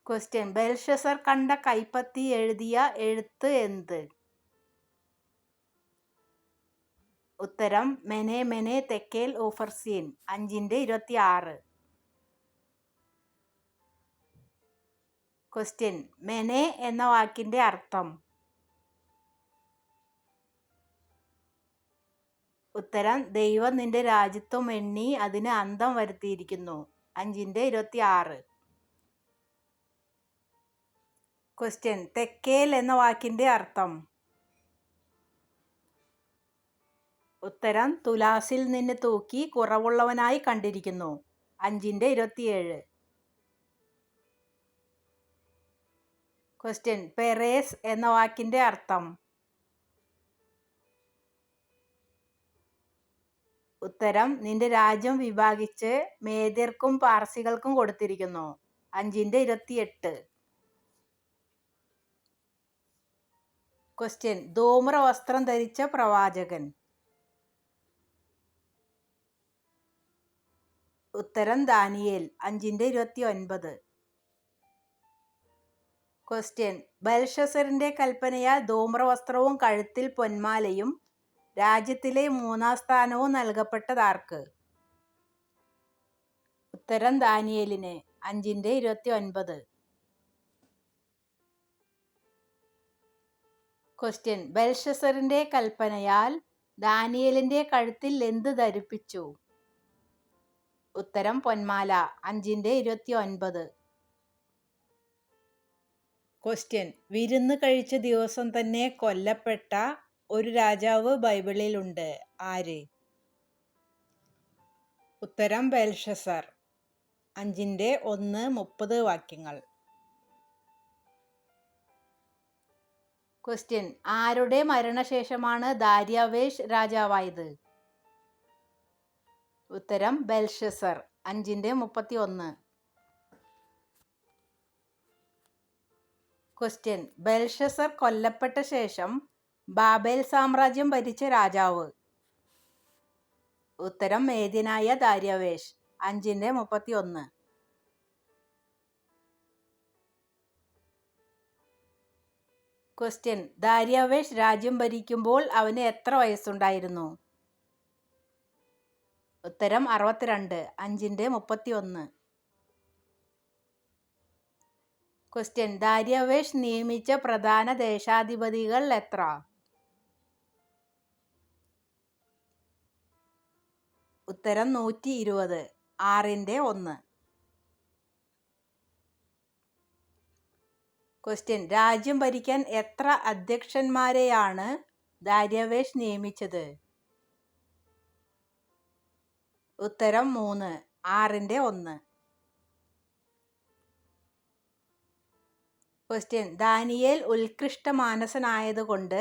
ക്വസ്റ്റ്യൻ: ബെൽഷസ്സർ കണ്ട കൈപ്പത്തി എഴുതിയ എഴുത്ത് എന്ത്? ഉത്തരം: മെനെ മെനെ തെക്കേൽ ഊഫർസീൻ. 5:26. ക്വസ്റ്റ്യൻ: മെനെ എന്ന വാക്കിന്റെ അർത്ഥം? ഉത്തരം: ദൈവം നിന്റെ രാജ്യത്വം എണ്ണി അതിന് അന്തം വരുത്തിയിരിക്കുന്നു. 5:26. ക്വസ്റ്റ്യൻ: തെക്കേൽ എന്ന വാക്കിന്റെ അർത്ഥം? ഉത്തരം: തുലാസിൽ നിന്ന് തൂക്കി കുറവുള്ളവനായി കണ്ടിരിക്കുന്നു. 5:27. ക്വസ്റ്റ്യൻ: പെരേസ് എന്ന വാക്കിന്റെ അർത്ഥം? ഉത്തരം: നിന്റെ രാജ്യം വിഭാഗിച്ച് മേദ്യർക്കും പാർസികൾക്കും കൊടുത്തിരിക്കുന്നു. 5:28. ക്വസ്റ്റ്യൻ: ധൂമ്രവസ്ത്രം ധരിച്ച പ്രവാചകൻ? ഉത്തരം: ദാനിയേൽ. 5:29. ക്വസ്റ്റ്യൻ: ബെൽഷസ്സറിന്റെ കൽപ്പനയാൽ ധൂമ്രവസ്ത്രവും കഴുത്തിൽ പൊന്മാലയും രാജ്യത്തിലെ 3-ാം സ്ഥാനവും നൽകപ്പെട്ടതാർക്ക്? ഉത്തരം: ദാനിയേലിന്. 5:29. ക്വസ്റ്റ്യൻ: ബെൽഷസ്സറിന്റെ കൽപ്പനയാൽ ദാനിയേലിന്റെ കഴുത്തിൽ എന്ത് ധരിപ്പിച്ചു? ഉത്തരം: പൊന്മാല. 5:29. ക്വസ്റ്റ്യൻ: വിരുന്ന് കഴിച്ച ദിവസം തന്നെ കൊല്ലപ്പെട്ട ഒരു രാജാവ് ബൈബിളിലുണ്ട്. ആര്? ഉത്തരം: ബെൽഷസ്സർ. 5:1-30 വാക്യങ്ങൾ. ക്വസ്റ്റ്യൻ: ആരുടെ മരണശേഷമാണ് ദാര്യാവേശ് രാജാവായത്? ഉത്തരം: ബെൽഷസ്സർ. 5:31. ക്വസ്റ്റ്യൻ: ബെൽഷസ്സർ കൊല്ലപ്പെട്ട ശേഷം ബാബേൽ സാമ്രാജ്യം ഭരിച്ച രാജാവ്? ഉത്തരം: മേദ്യനായ ദാര്യാവേശ്. 5:31. ക്വസ്റ്റ്യൻ: ദാര്യാവേശ് രാജ്യം ഭരിക്കുമ്പോൾ അവന് എത്ര വയസ്സുണ്ടായിരുന്നു? ഉത്തരം: 62. 5:31. ക്വസ്റ്റ്യൻ: ദാര്യാവേശ് നിയമിച്ച പ്രധാന ദേശാധിപതികൾ എത്ര? ഉത്തരം: 120. 6:1. ക്വസ്റ്റ്യൻ: രാജ്യം ഭരിക്കാൻ എത്ര അധ്യക്ഷന്മാരെയാണ് ദാര്യാവേഷ് നിയമിച്ചത്? ഉത്തരം 3. 6/1. ക്വസ്റ്റ്യൻ: ദാനിയേൽ ഉത്കൃഷ്ടമാനസനായതുകൊണ്ട്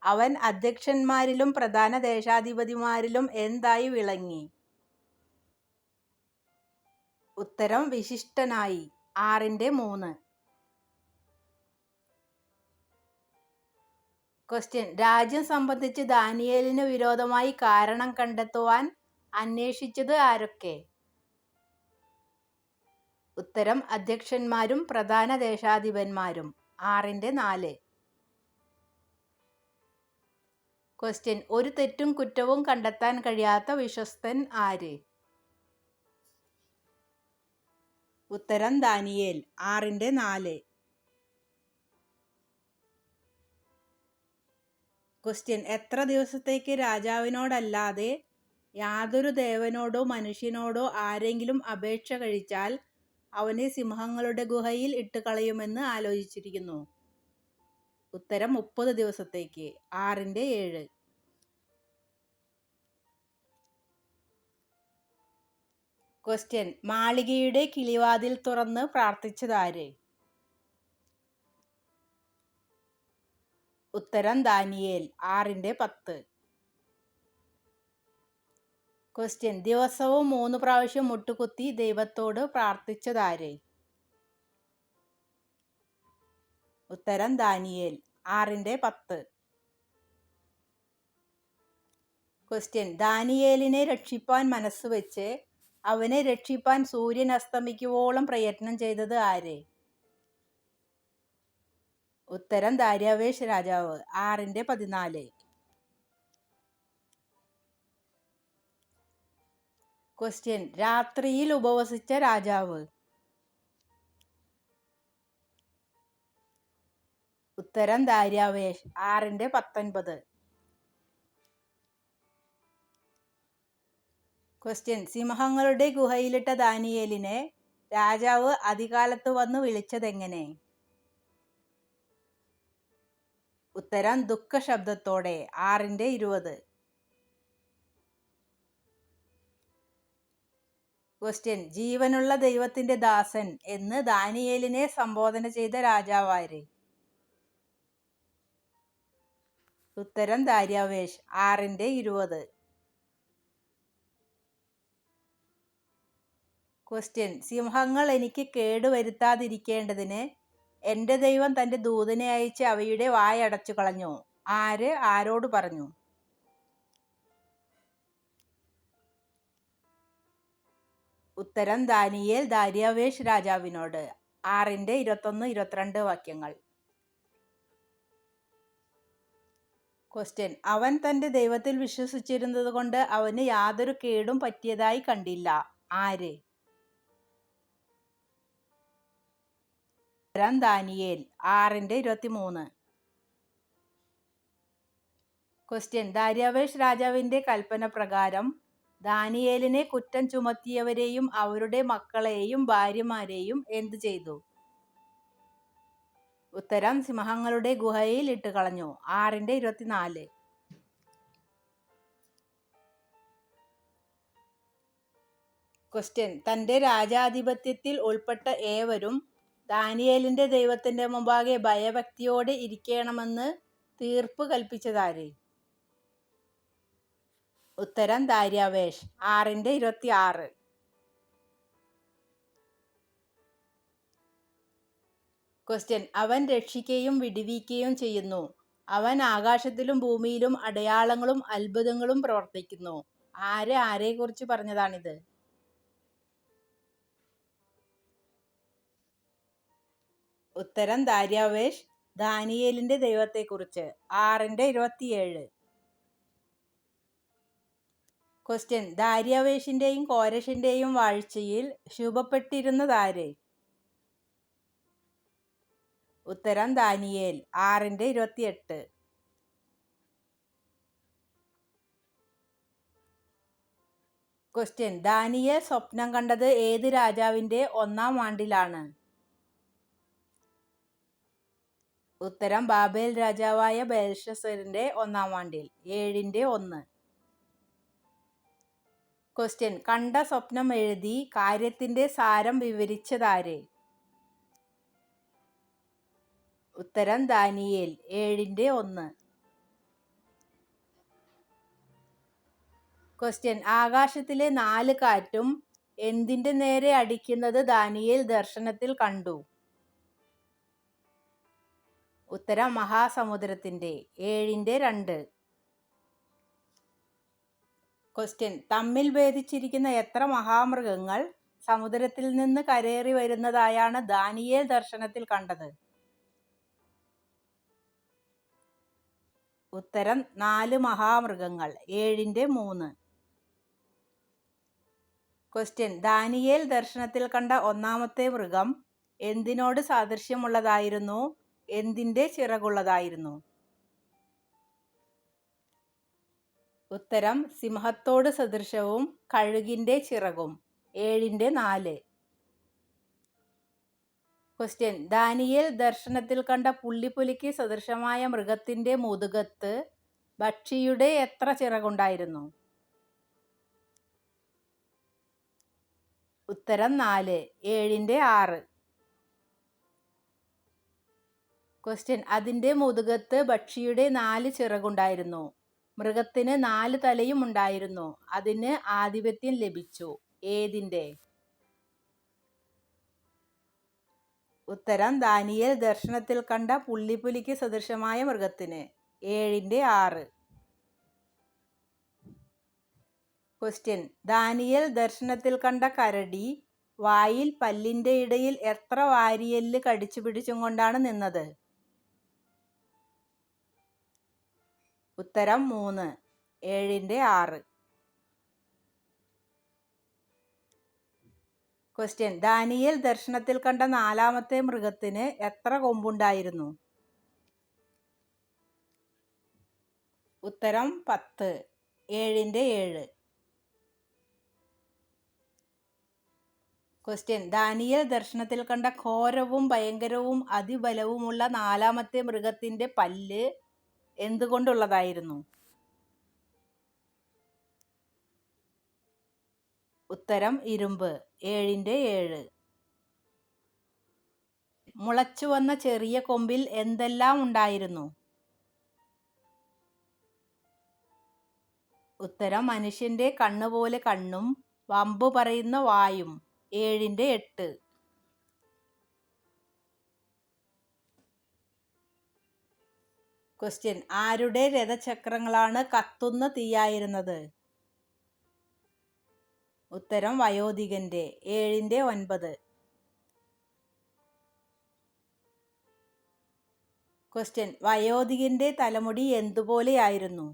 അവൻ അധ്യക്ഷന്മാരിലും പ്രധാന ദേശാധിപതിമാരിലും എന്തായി വിളങ്ങി? ഉത്തരം വിശിഷ്ടനായി. 6/3. ക്വസ്റ്റ്യൻ: രാജ്യം സംബന്ധിച്ച് ദാനിയേലിന് വിരോധമായി കാരണം കണ്ടെത്തുവാൻ അന്വേഷിച്ചത് ആരൊക്കെ? ഉത്തരം അധ്യക്ഷന്മാരും പ്രധാന ദേശാധിപന്മാരും. 6/4. ക്വസ്റ്റ്യൻ: ഒരു തെറ്റും കുറ്റവും കണ്ടെത്താൻ കഴിയാത്ത വിശ്വസ്തൻ ആര്? ഉത്തരം ദാനിയേൽ. 6/4. ക്വസ്റ്റ്യൻ: എത്ര ദിവസത്തേക്ക് രാജാവിനോടല്ലാതെ യാതൊരു ദേവനോടോ മനുഷ്യനോടോ ആരെങ്കിലും അപേക്ഷ കഴിച്ചാൽ അവനെ സിംഹങ്ങളുടെ ഗുഹയിൽ ഇട്ടുകളയുമെന്ന് ആലോചിച്ചിരിക്കുന്നു? ഉത്തരം 30 ദിവസത്തേക്ക്. 6/7. ക്വസ്റ്റ്യൻ: മാളികയുടെ കിളിവാതിൽ തുറന്ന് പ്രാർത്ഥിച്ചതാര്? ഉത്തരം ദാനിയേൽ. 6/10. ക്വസ്റ്റ്യൻ: ദിവസവും 3 പ്രാവശ്യം മുട്ടുകുത്തി ദൈവത്തോട് പ്രാർത്ഥിച്ചതാര്? ഉത്തരം ദാനിയേൽ. 6/10. ക്വസ്റ്റ്യൻ: ദാനിയേലിനെ രക്ഷിപ്പാൻ മനസ്സുവെച്ച് അവനെ രക്ഷിപ്പാൻ സൂര്യൻ അസ്തമിക്കുവോളം പ്രയത്നം ചെയ്തത് ആര്? ഉത്തരം ദാര്യാവേഷ് രാജാവ്. 6/14. ക്വസ്റ്റ്യൻ: രാത്രിയിൽ ഉപവസിച്ച രാജാവ്? ഉത്തരം ദാര്യാവേഷ്. 6/19. ക്വസ്റ്റ്യൻ: സിംഹങ്ങളുടെ ഗുഹയിലിട്ട ദാനിയേലിനെ രാജാവ് അതികാലത്ത് വന്ന് വിളിച്ചതെങ്ങനെ? ഉത്തരം ദുഃഖശബ്ദത്തോടെ. 6/20. ക്വസ്റ്റ്യൻ: ജീവനുള്ള ദൈവത്തിന്റെ ദാസൻ എന്ന് ദാനിയേലിനെ സംബോധന ചെയ്ത രാജാവാര്? ഉത്തരം ദാര്യാവേഷ്. 6/20. ക്വസ്റ്റ്യൻ: സിംഹങ്ങൾ എനിക്ക് കേടുവരുത്താതിരിക്കേണ്ടതിന് എൻ്റെ ദൈവം തൻ്റെ ദൂതനെ അയച്ച് അവയുടെ വായടച്ചു കളഞ്ഞു. ആര് ആരോട് പറഞ്ഞു? ഉത്തരം ദാനിയേൽ ദാര്യാവേഷ് രാജാവിനോട്. 6/21-22 വാക്യങ്ങൾ. ക്വസ്റ്റ്യൻ: അവൻ തൻ്റെ ദൈവത്തിൽ വിശ്വസിച്ചിരുന്നത് കൊണ്ട് അവന് യാതൊരു കേടും പറ്റിയതായി കണ്ടില്ല. ആര്? ഉത്തരം ദാനിയേൽ. 6/23. ക്വസ്റ്റ്യൻ: ദാര്യാവേഷ് രാജാവിൻ്റെ കൽപ്പന പ്രകാരം ദാനിയേലിനെ കുറ്റം ചുമത്തിയവരെയും അവരുടെ മക്കളെയും ഭാര്യമാരെയും എന്തു ചെയ്തു? ഉത്തരം സിംഹങ്ങളുടെ ഗുഹയിൽ ഇട്ടുകളഞ്ഞു. 6/24. ക്വസ്റ്റ്യൻ: തൻ്റെ രാജാധിപത്യത്തിൽ ഉൾപ്പെട്ട ഏവരും ദാനിയേലിൻ്റെ ദൈവത്തിൻ്റെ മുമ്പാകെ ഭയഭക്തിയോടെ ഇരിക്കണമെന്ന് തീർപ്പ് കൽപ്പിച്ചതാര്? ഉത്തരം ദാര്യാവേഷ്. 6/26. ക്വസ്റ്റ്യൻ: അവൻ രക്ഷിക്കുകയും വിടുവിക്കുകയും ചെയ്യുന്നു. അവൻ ആകാശത്തിലും ഭൂമിയിലും അടയാളങ്ങളും അത്ഭുതങ്ങളും പ്രവർത്തിക്കുന്നു. ആര് ആരെക്കുറിച്ച് പറഞ്ഞതാണിത്? ഉത്തരം ദാര്യാവേഷ് ദാനിയേലിൻ്റെ ദൈവത്തെക്കുറിച്ച്. 6/27. ക്വസ്റ്റ്യൻ: ദാര്യാവേഷിൻ്റെയും കോരശിൻ്റെയും വാഴ്ചയിൽ ശുഭപ്പെട്ടിരുന്നതാര്? ഉത്തരം ദാനിയേൽ. 6/28. ക്വസ്റ്റ്യൻ: ദാനിയേൽ സ്വപ്നം കണ്ടത് ഏത് രാജാവിൻ്റെ 1-ാം ആണ്ടിലാണ്? ഉത്തരം ബാബേൽ രാജാവായ ബേൽഷസറിന്റെ 1-ാം ആണ്ടിൽ. 7-1. ക്വസ്റ്റ്യൻ, കണ്ട സ്വപ്നം എഴുതി കാര്യത്തിന്റെ സാരം വിവരിച്ചതാര്? ഉത്തരം ദാനിയേൽ. 7-1. ക്വസ്റ്റ്യൻ, ആകാശത്തിലെ 4 കാറ്റും എന്തിന്റെ നേരെ അടിക്കുന്നത് ദാനിയേൽ ദർശനത്തിൽ കണ്ടു? ഉത്തരം മഹാസമുദ്രത്തിന്റെ. 7-2. ക്വസ്റ്റ്യൻ, തമ്മിൽ ഭേദിച്ചിരിക്കുന്ന എത്ര മഹാമൃഗങ്ങൾ സമുദ്രത്തിൽ നിന്ന് കരയേറി വരുന്നതായാണ് ദാനിയേൽ ദർശനത്തിൽ കണ്ടത്? ഉത്തരം 4 മഹാമൃഗങ്ങൾ. 7-3. ക്വസ്റ്റ്യൻ, ദാനിയേൽ ദർശനത്തിൽ കണ്ട 1-ാമത്തെ മൃഗം എന്തിനോട് സാദൃശ്യമുള്ളതായിരുന്നു? എന്തിന്റെ ചിറകുള്ളതായിരുന്നു? ഉത്തരം സിംഹത്തോട് സദൃശവും കഴുകിന്റെ ചിറകും. 7-4. ക്വസ്റ്റ്യൻ, ദാനിയേൽ ദർശനത്തിൽ കണ്ട പുള്ളിപ്പുലിക്ക് സദൃശമായ മൃഗത്തിന്റെ മുതുകത്ത് പക്ഷിയുടെ എത്ര ചിറകുണ്ടായിരുന്നു? ഉത്തരം 4. 7-6. ക്വസ്റ്റ്യൻ, അതിന്റെ മുതുകത്ത് പക്ഷിയുടെ 4 ചിറകുണ്ടായിരുന്നു. മൃഗത്തിന് 4 തലയും ഉണ്ടായിരുന്നു. അതിന് ആധിപത്യം ലഭിച്ചു. ഏതിന്റെ? ഉത്തരം ദാനിയേൽ ദർശനത്തിൽ കണ്ട പുള്ളിപ്പുലിക്ക് സദൃശമായ മൃഗത്തിന്. 7-6. ക്വസ്റ്റ്യൻ, ദാനിയേൽ ദർശനത്തിൽ കണ്ട കരടി വായിൽ പല്ലിന്റെ ഇടയിൽ എത്ര വാരിയെല്ല് കടിച്ചു പിടിച്ചും കൊണ്ടാണ് നിന്നത്? ഉത്തരം 3. 7-6. ക്വസ്റ്റ്യൻ, ദാനിയേൽ ദർശനത്തിൽ കണ്ട 4-ാമത്തെ മൃഗത്തിന് എത്ര കൊമ്പുണ്ടായിരുന്നു? ഉത്തരം 10. 7-7. ക്വസ്റ്റ്യൻ, ദാനിയേൽ ദർശനത്തിൽ കണ്ട ഘോരവും ഭയങ്കരവും അതിബലവുമുള്ള 4-ാമത്തെ മൃഗത്തിന്റെ പല്ല് എന്തുകൊണ്ടുള്ളതായിരുന്നു? ഉത്തരം ഇരുമ്പ്. 7-7. മുളച്ചു വന്ന ചെറിയ കൊമ്പിൽ എന്തെല്ലാം ഉണ്ടായിരുന്നു? ഉത്തരം മനുഷ്യന്റെ കണ്ണുപോലെ കണ്ണും വമ്പു പറയുന്ന വായും. 7-8. ക്വസ്റ്റ്യൻ, ആരുടെ രഥചക്രങ്ങളാണ് കത്തുന്ന തീയായിരുന്നത്? ഉത്തരം വയോധികന്റെ. 7-9. ക്വസ്റ്റ്യൻ, വയോധികന്റെ തലമുടി എന്തുപോലെയായിരുന്നു?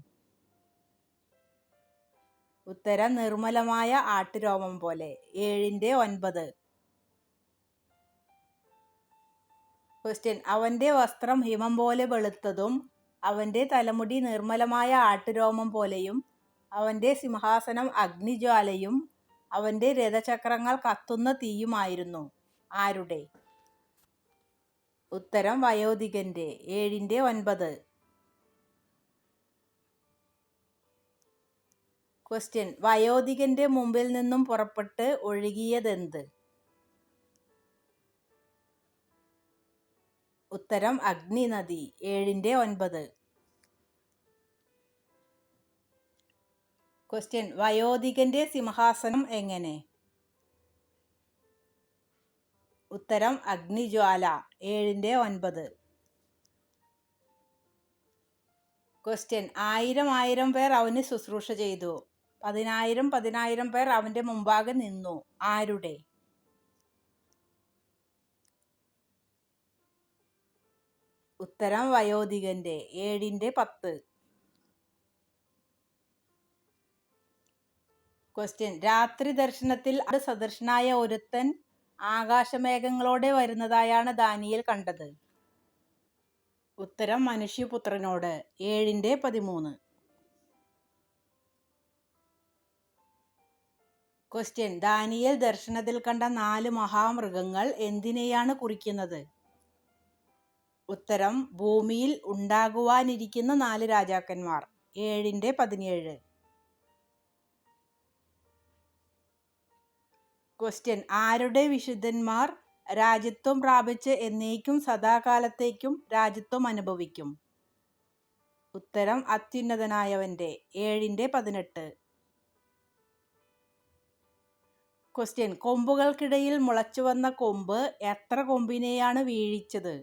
ഉത്തരം നിർമ്മലമായ ആട്ടുരോമം പോലെ. 7-9. ക്വസ്റ്റ്യൻ, അവന്റെ വസ്ത്രം ഹിമം പോലെ വെളുത്തതും അവന്റെ തലമുടി നിർമ്മലമായ ആട്ടുരോമം പോലെയും അവന്റെ സിംഹാസനം അഗ്നിജ്വാലയും അവന്റെ രഥചക്രങ്ങൾ കത്തുന്ന തീയുമായിരുന്നു. ആരുടെ? ഉത്തരം വയോധികന്റെ. 7-9. ക്വസ്റ്റ്യൻ, വയോധികന്റെ മുമ്പിൽ നിന്നും പുറപ്പെട്ട് ഒഴുകിയതെന്ത്? ഉത്തരം അഗ്നിനദി. 7-9. ക്വസ്റ്റ്യൻ, വയോധികന്റെ സിംഹാസനം എങ്ങനെ? ഉത്തരം അഗ്നിജ്വാല. 7-9. ക്വസ്റ്റ്യൻ, 1000 പേർ അവന് ശുശ്രൂഷ ചെയ്തു. 10,000 പേർ അവന്റെ മുമ്പാകെ നിന്നു. ആരുടെ? ഉത്തരം വയോധികന്റെ. 7-10. ക്വസ്റ്റ്യൻ, രാത്രി ദർശനത്തിൽ സദൃശനായ ഒരുത്തൻ ആകാശമേഘങ്ങളോടെ വരുന്നതായാണ് ദാനിയേൽ കണ്ടത്. ഉത്തരം മനുഷ്യപുത്രനോട്. 7-13. ക്വസ്റ്റ്യൻ, ദാനിയേൽ ദർശനത്തിൽ കണ്ട 4 മഹാമൃഗങ്ങൾ എന്തിനെയാണ് കുറിക്കുന്നത്? ഉത്തരം ഭൂമിയിൽ ഉണ്ടാകുവാനിരിക്കുന്ന 4 രാജാക്കന്മാർ. 7-17. ക്വസ്റ്റ്യൻ: ആരുടെ വിശുദ്ധന്മാർ രാജ്യത്വം പ്രാപിച്ച് എന്നേക്കും സദാകാലത്തേക്കും രാജ്യത്വം അനുഭവിക്കും? ഉത്തരം അത്യുന്നതനായവന്റെ. 7-18. ക്വസ്റ്റ്യൻ: കൊമ്പുകൾക്കിടയിൽ മുളച്ചുവന്ന കൊമ്പ് എത്ര കൊമ്പിനെയാണ് വീഴിച്ചത്?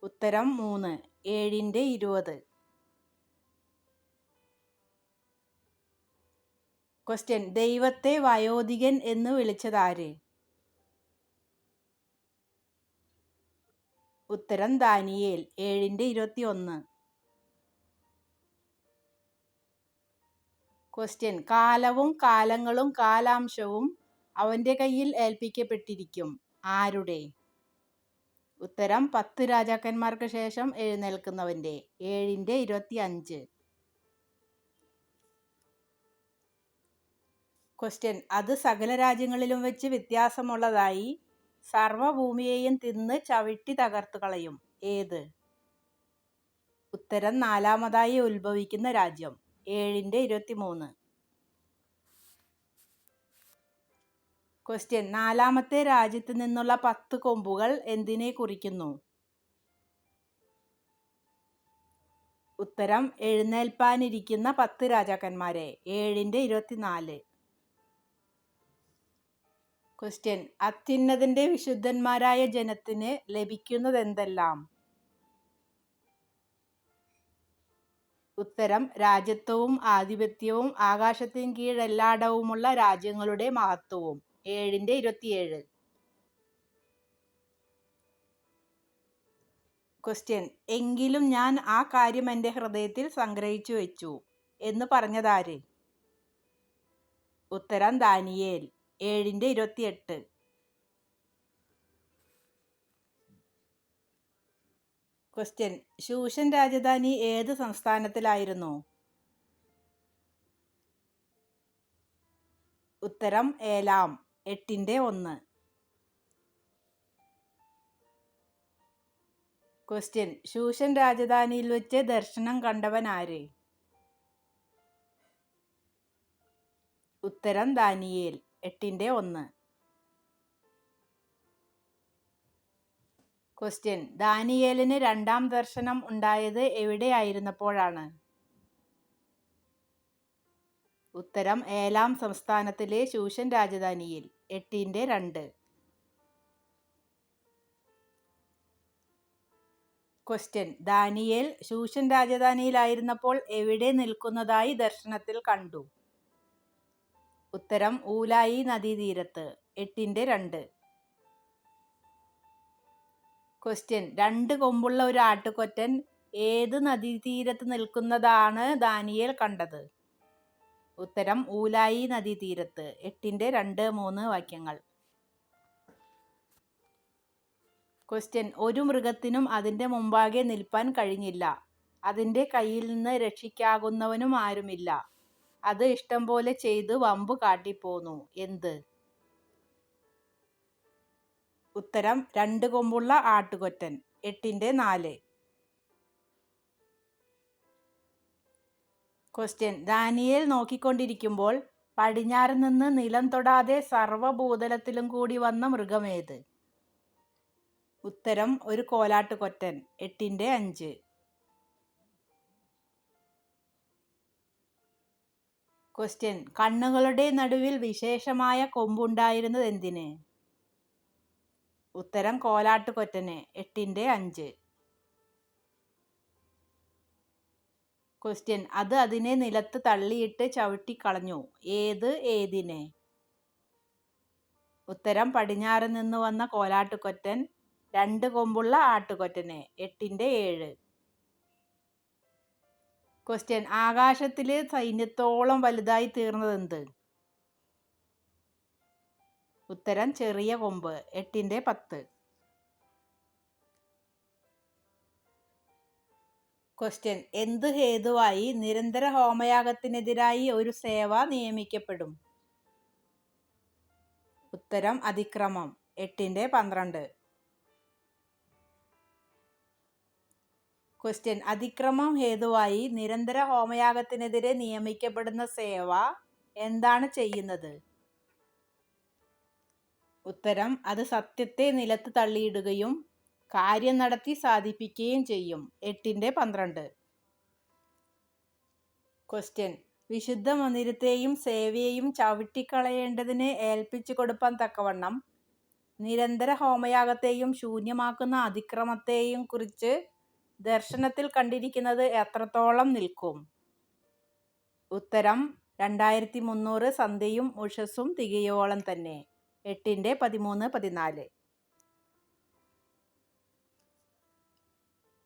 ഉത്തരം 3. 7-20. ക്വസ്റ്റ്യൻ: ദൈവത്തെ വയോധികൻ എന്ന് വിളിച്ചതാര്? ഉത്തരം ദാനിയേൽ. 7-21. ക്വസ്റ്റ്യൻ: കാലവും കാലങ്ങളും കാലാംശവും അവന്റെ കയ്യിൽ ഏൽപ്പിക്കപ്പെട്ടിരിക്കും. ആരുടെ? ഉത്തരം 10 രാജാക്കന്മാർക്ക് ശേഷം എഴുന്നേൽക്കുന്നവന്റെ. 7-25. ക്വസ്റ്റ്യൻ: അത് സകല രാജ്യങ്ങളിലും വെച്ച് വ്യത്യാസമുള്ളതായി സർവ്വഭൂമിയെയും തിന്ന് ചവിട്ടി തകർത്തു കളയും. ഏത്? ഉത്തരം നാലാമതായി ഉത്ഭവിക്കുന്ന രാജ്യം. 7-23. ക്വസ്റ്റ്യൻ: നാലാമത്തെ രാജ്യത്ത് നിന്നുള്ള 10 കൊമ്പുകൾ എന്തിനെ കുറിക്കുന്നു? ഉത്തരം എഴുന്നേൽപ്പാനിരിക്കുന്ന 10 രാജാക്കന്മാരെ. 7-24. ക്വസ്റ്റ്യൻ: അത്യുന്നതന്റെ വിശുദ്ധന്മാരായ ജനത്തിന് ലഭിക്കുന്നതെന്തെല്ലാം? ഉത്തരം രാജ്യത്വവും ആധിപത്യവും ആകാശത്തിൻ കീഴെല്ലായിടവുമുള്ള രാജ്യങ്ങളുടെ മഹത്വവും. 7-27. ക്വസ്റ്റ്യൻ: എങ്കിലും ഞാൻ ആ കാര്യം എൻ്റെ ഹൃദയത്തിൽ സംഗ്രഹിച്ചു വെച്ചു എന്ന് പറഞ്ഞതാര്? ഉത്തരം ദാനിയേൽ. 7-28. ക്വസ്റ്റ്യൻ: ശൂഷൻ രാജധാനി ഏത് സംസ്ഥാനത്തിലായിരുന്നു? ഉത്തരം ഏലാം. 8-1. ക്വസ്റ്റ്യൻ: ശൂഷൻ രാജധാനിയിൽ വെച്ച് ദർശനം കണ്ടവൻ ആര്? ഉത്തരം ദാനിയേൽ. 8-1. ക്വസ്റ്റ്യൻ: ദാനിയേലിന് രണ്ടാം ദർശനം ഉണ്ടായത് എവിടെയായിരുന്നപ്പോഴാണ്? ഉത്തരം ഏലാം സംസ്ഥാനത്തിലെ ശൂഷൻ രാജധാനിയിൽ. 8-2. ക്വസ്റ്റ്യൻ: ദാനിയേൽ ശൂഷൻ രാജധാനിയിലായിരുന്നപ്പോൾ എവിടെ നിൽക്കുന്നതായി ദർശനത്തിൽ കണ്ടു? ഉത്തരം ഊലായി നദീതീരത്ത്. 8-2. ക്വസ്റ്റ്യൻ: 2 കൊമ്പുള്ള ഒരു ആട്ടുകൊറ്റൻ ഏത് നദീതീരത്ത് നിൽക്കുന്നതാണ് ദാനിയേൽ കണ്ടത്? ഉത്തരം ഊലായി നദീതീരത്ത്. 8-2-3 വാക്യങ്ങൾ. ക്വസ്റ്റ്യൻ: ഒരു മൃഗത്തിനും അതിൻ്റെ മുമ്പാകെ നിൽപ്പാൻ കഴിഞ്ഞില്ല, അതിൻ്റെ കയ്യിൽ നിന്ന് രക്ഷിക്കാകുന്നവനും ആരുമില്ല, അത് ഇഷ്ടം പോലെ ചെയ്ത് വമ്പു കാട്ടിപ്പോന്നു. എന്ത്? ഉത്തരം 2 കൊമ്പുള്ള ആട്ടുകൊറ്റൻ. 8-4. ക്വസ്റ്റ്യൻ: ദാനിയേൽ നോക്കിക്കൊണ്ടിരിക്കുമ്പോൾ പടിഞ്ഞാറ് നിന്ന് നിലം തൊടാതെ സർവ്വഭൂതലത്തിലും കൂടി വന്ന മൃഗമേത്? ഉത്തരം ഒരു കോലാട്ടുകൊറ്റൻ. 8-5. ക്വസ്റ്റ്യൻ: കണ്ണുകളുടെ നടുവിൽ വിശേഷമായ കൊമ്പുണ്ടായിരുന്നത് എന്തിന്? ഉത്തരം കോലാട്ടുകൊറ്റന്. 8-5. ക്വസ്റ്റ്യൻ: അത് അതിനെ നിലത്ത് തള്ളിയിട്ട് ചവിട്ടിക്കളഞ്ഞു. ഏത് ഏതിനെ? ഉത്തരം പടിഞ്ഞാറ് നിന്ന് വന്ന കോലാട്ടുകൊറ്റൻ 2 കൊമ്പുള്ള ആട്ടുകൊറ്റനെ. 8-7. ക്വസ്റ്റ്യൻ: ആകാശത്തിലെ സൈന്യത്തോളം വലുതായി തീർന്നതെന്ത്? ഉത്തരം ചെറിയ കൊമ്പ്. 8-10. ക്വസ്റ്റ്യൻ: എന്ത് ഹേതുവായി നിരന്തര ഹോമയാഗത്തിനെതിരായി ഒരു സേവ നിയമിക്കപ്പെടും? ഉത്തരം അതിക്രമം. 8-12. ക്വസ്റ്റ്യൻ അതിക്രമം ഹേതുവായി നിരന്തര ഹോമയാഗത്തിനെതിരെ നിയമിക്കപ്പെടുന്ന സേവ എന്താണ് ചെയ്യുന്നത്? ഉത്തരം അത് സത്യത്തെ നിലത്ത് തള്ളിയിടുകയും കാര്യം നടത്തി സാധിപ്പിക്കുകയും ചെയ്യും. 8-12. ക്വസ്റ്റ്യൻ വിശുദ്ധ മന്ദിരത്തെയും സേവയെയും ചവിട്ടിക്കളയേണ്ടതിന് ഏൽപ്പിച്ചു കൊടുപ്പാൻ തക്കവണ്ണം നിരന്തര ഹോമയാഗത്തെയും ശൂന്യമാക്കുന്ന അതിക്രമത്തെയും കുറിച്ച് ദർശനത്തിൽ കണ്ടിരിക്കുന്നത് എത്രത്തോളം നിൽക്കും? ഉത്തരം 2300 സന്ധ്യയും ഉഷസ്സും തികയോളം തന്നെ. 8-13-14.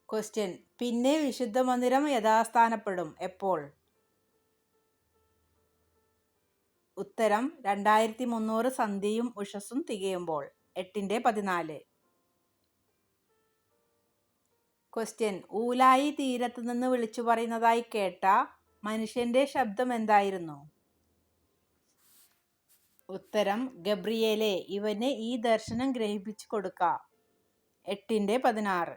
ക്വസ്റ്റ്യൻ പിന്നെ വിശുദ്ധ മന്ദിരം യഥാസ്ഥാനപ്പെടും എപ്പോൾ? ഉത്തരം 2300 സന്ധ്യയും ഉഷസ്സും തികയുമ്പോൾ. 8-14. ക്വസ്റ്റ്യൻ ഊലായി തീരത്ത് നിന്ന് വിളിച്ചു പറയുന്നതായി കേട്ട മനുഷ്യന്റെ ശബ്ദം എന്തായിരുന്നു? ഉത്തരം ഗബ്രിയേലേ, ഇവന് ഈ ദർശനം ഗ്രഹിപ്പിച്ചു കൊടുക്ക. 8-16.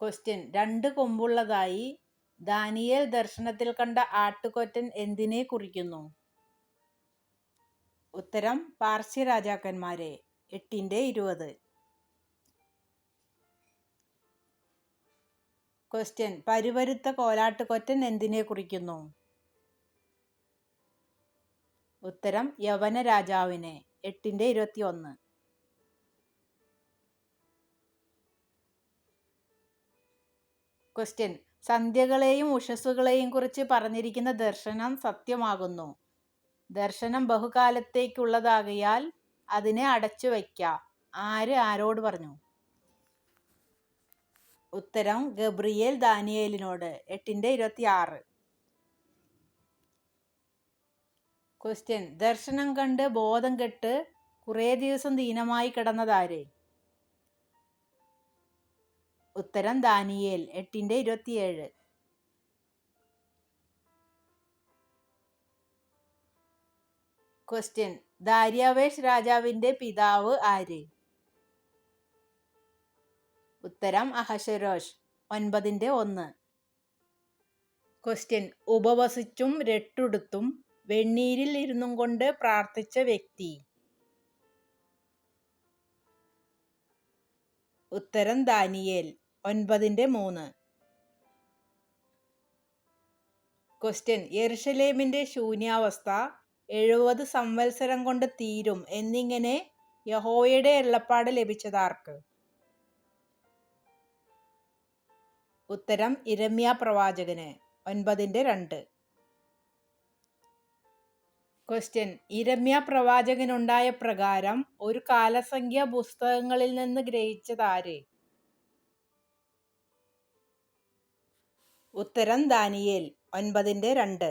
ക്വസ്റ്റ്യൻ 2 കൊമ്പുള്ളതായി ദാനിയേൽ ദർശനത്തിൽ കണ്ട ആട്ടുകൊറ്റൻ എന്തിനെ കുറിക്കുന്നു? ഉത്തരം പാർസ്യ രാജാക്കന്മാരെ. 8-20. ക്വസ്റ്റ്യൻ പരുപരുത്ത കോലാട്ടുകൊറ്റൻ എന്തിനെ കുറിക്കുന്നു? ഉത്തരം യവന രാജാവിനെ. 8-21. ക്വസ്റ്റ്യൻ സന്ധ്യകളെയും ഉഷസ്സുകളെയും കുറിച്ച് പറഞ്ഞിരിക്കുന്ന ദർശനം സത്യമാകുന്നു. ദർശനം ബഹുകാലത്തേക്കുള്ളതാകയാൽ അതിനെ അടച്ചു വയ്ക്ക. ആര് ആരോട് പറഞ്ഞു? ഉത്തരം ഗബ്രിയേൽ ദാനിയേലിനോട്. 8-26. ക്വസ്റ്റ്യൻ ദർശനം കണ്ട് ബോധം കെട്ട് കുറേ ദിവസം ദീനമായി കിടന്നതാര്? ഉത്തരം ദാനിയേൽ. 8-27. ക്വസ്റ്റ്യൻ ദാര്യാവേഷ് രാജാവിന്റെ പിതാവ് ആര്? ഉത്തരം അഹശ്വേരോഷ്. 9-1. ക്വസ്റ്റ്യൻ ഉപവസിച്ചും രട്ടുടുത്തും വെണ്ണീരിൽ ഇരുന്നും കൊണ്ട് പ്രാർത്ഥിച്ച വ്യക്തി? ഉത്തരം ദാനിയേൽ. 9-3. ക്വസ്റ്റ്യൻ യെരുശലേമിന്റെ ശൂന്യാവസ്ഥ 70 സംവത്സരം കൊണ്ട് തീരും എന്നിങ്ങനെ യഹോവയുടെ അരുളപ്പാട് ലഭിച്ചതാർക്ക്? ഉത്തരം യിരെമ്യാ പ്രവാചകന്. 9-2. ക്വസ്റ്റ്യൻ യിരെമ്യാ പ്രവാചകനുണ്ടായ പ്രകാരം ഒരു കാലസംഖ്യ പുസ്തകങ്ങളിൽ നിന്ന് ഗ്രഹിച്ചതാര്? ഉത്തരം ദാനിയേൽ. 9-2.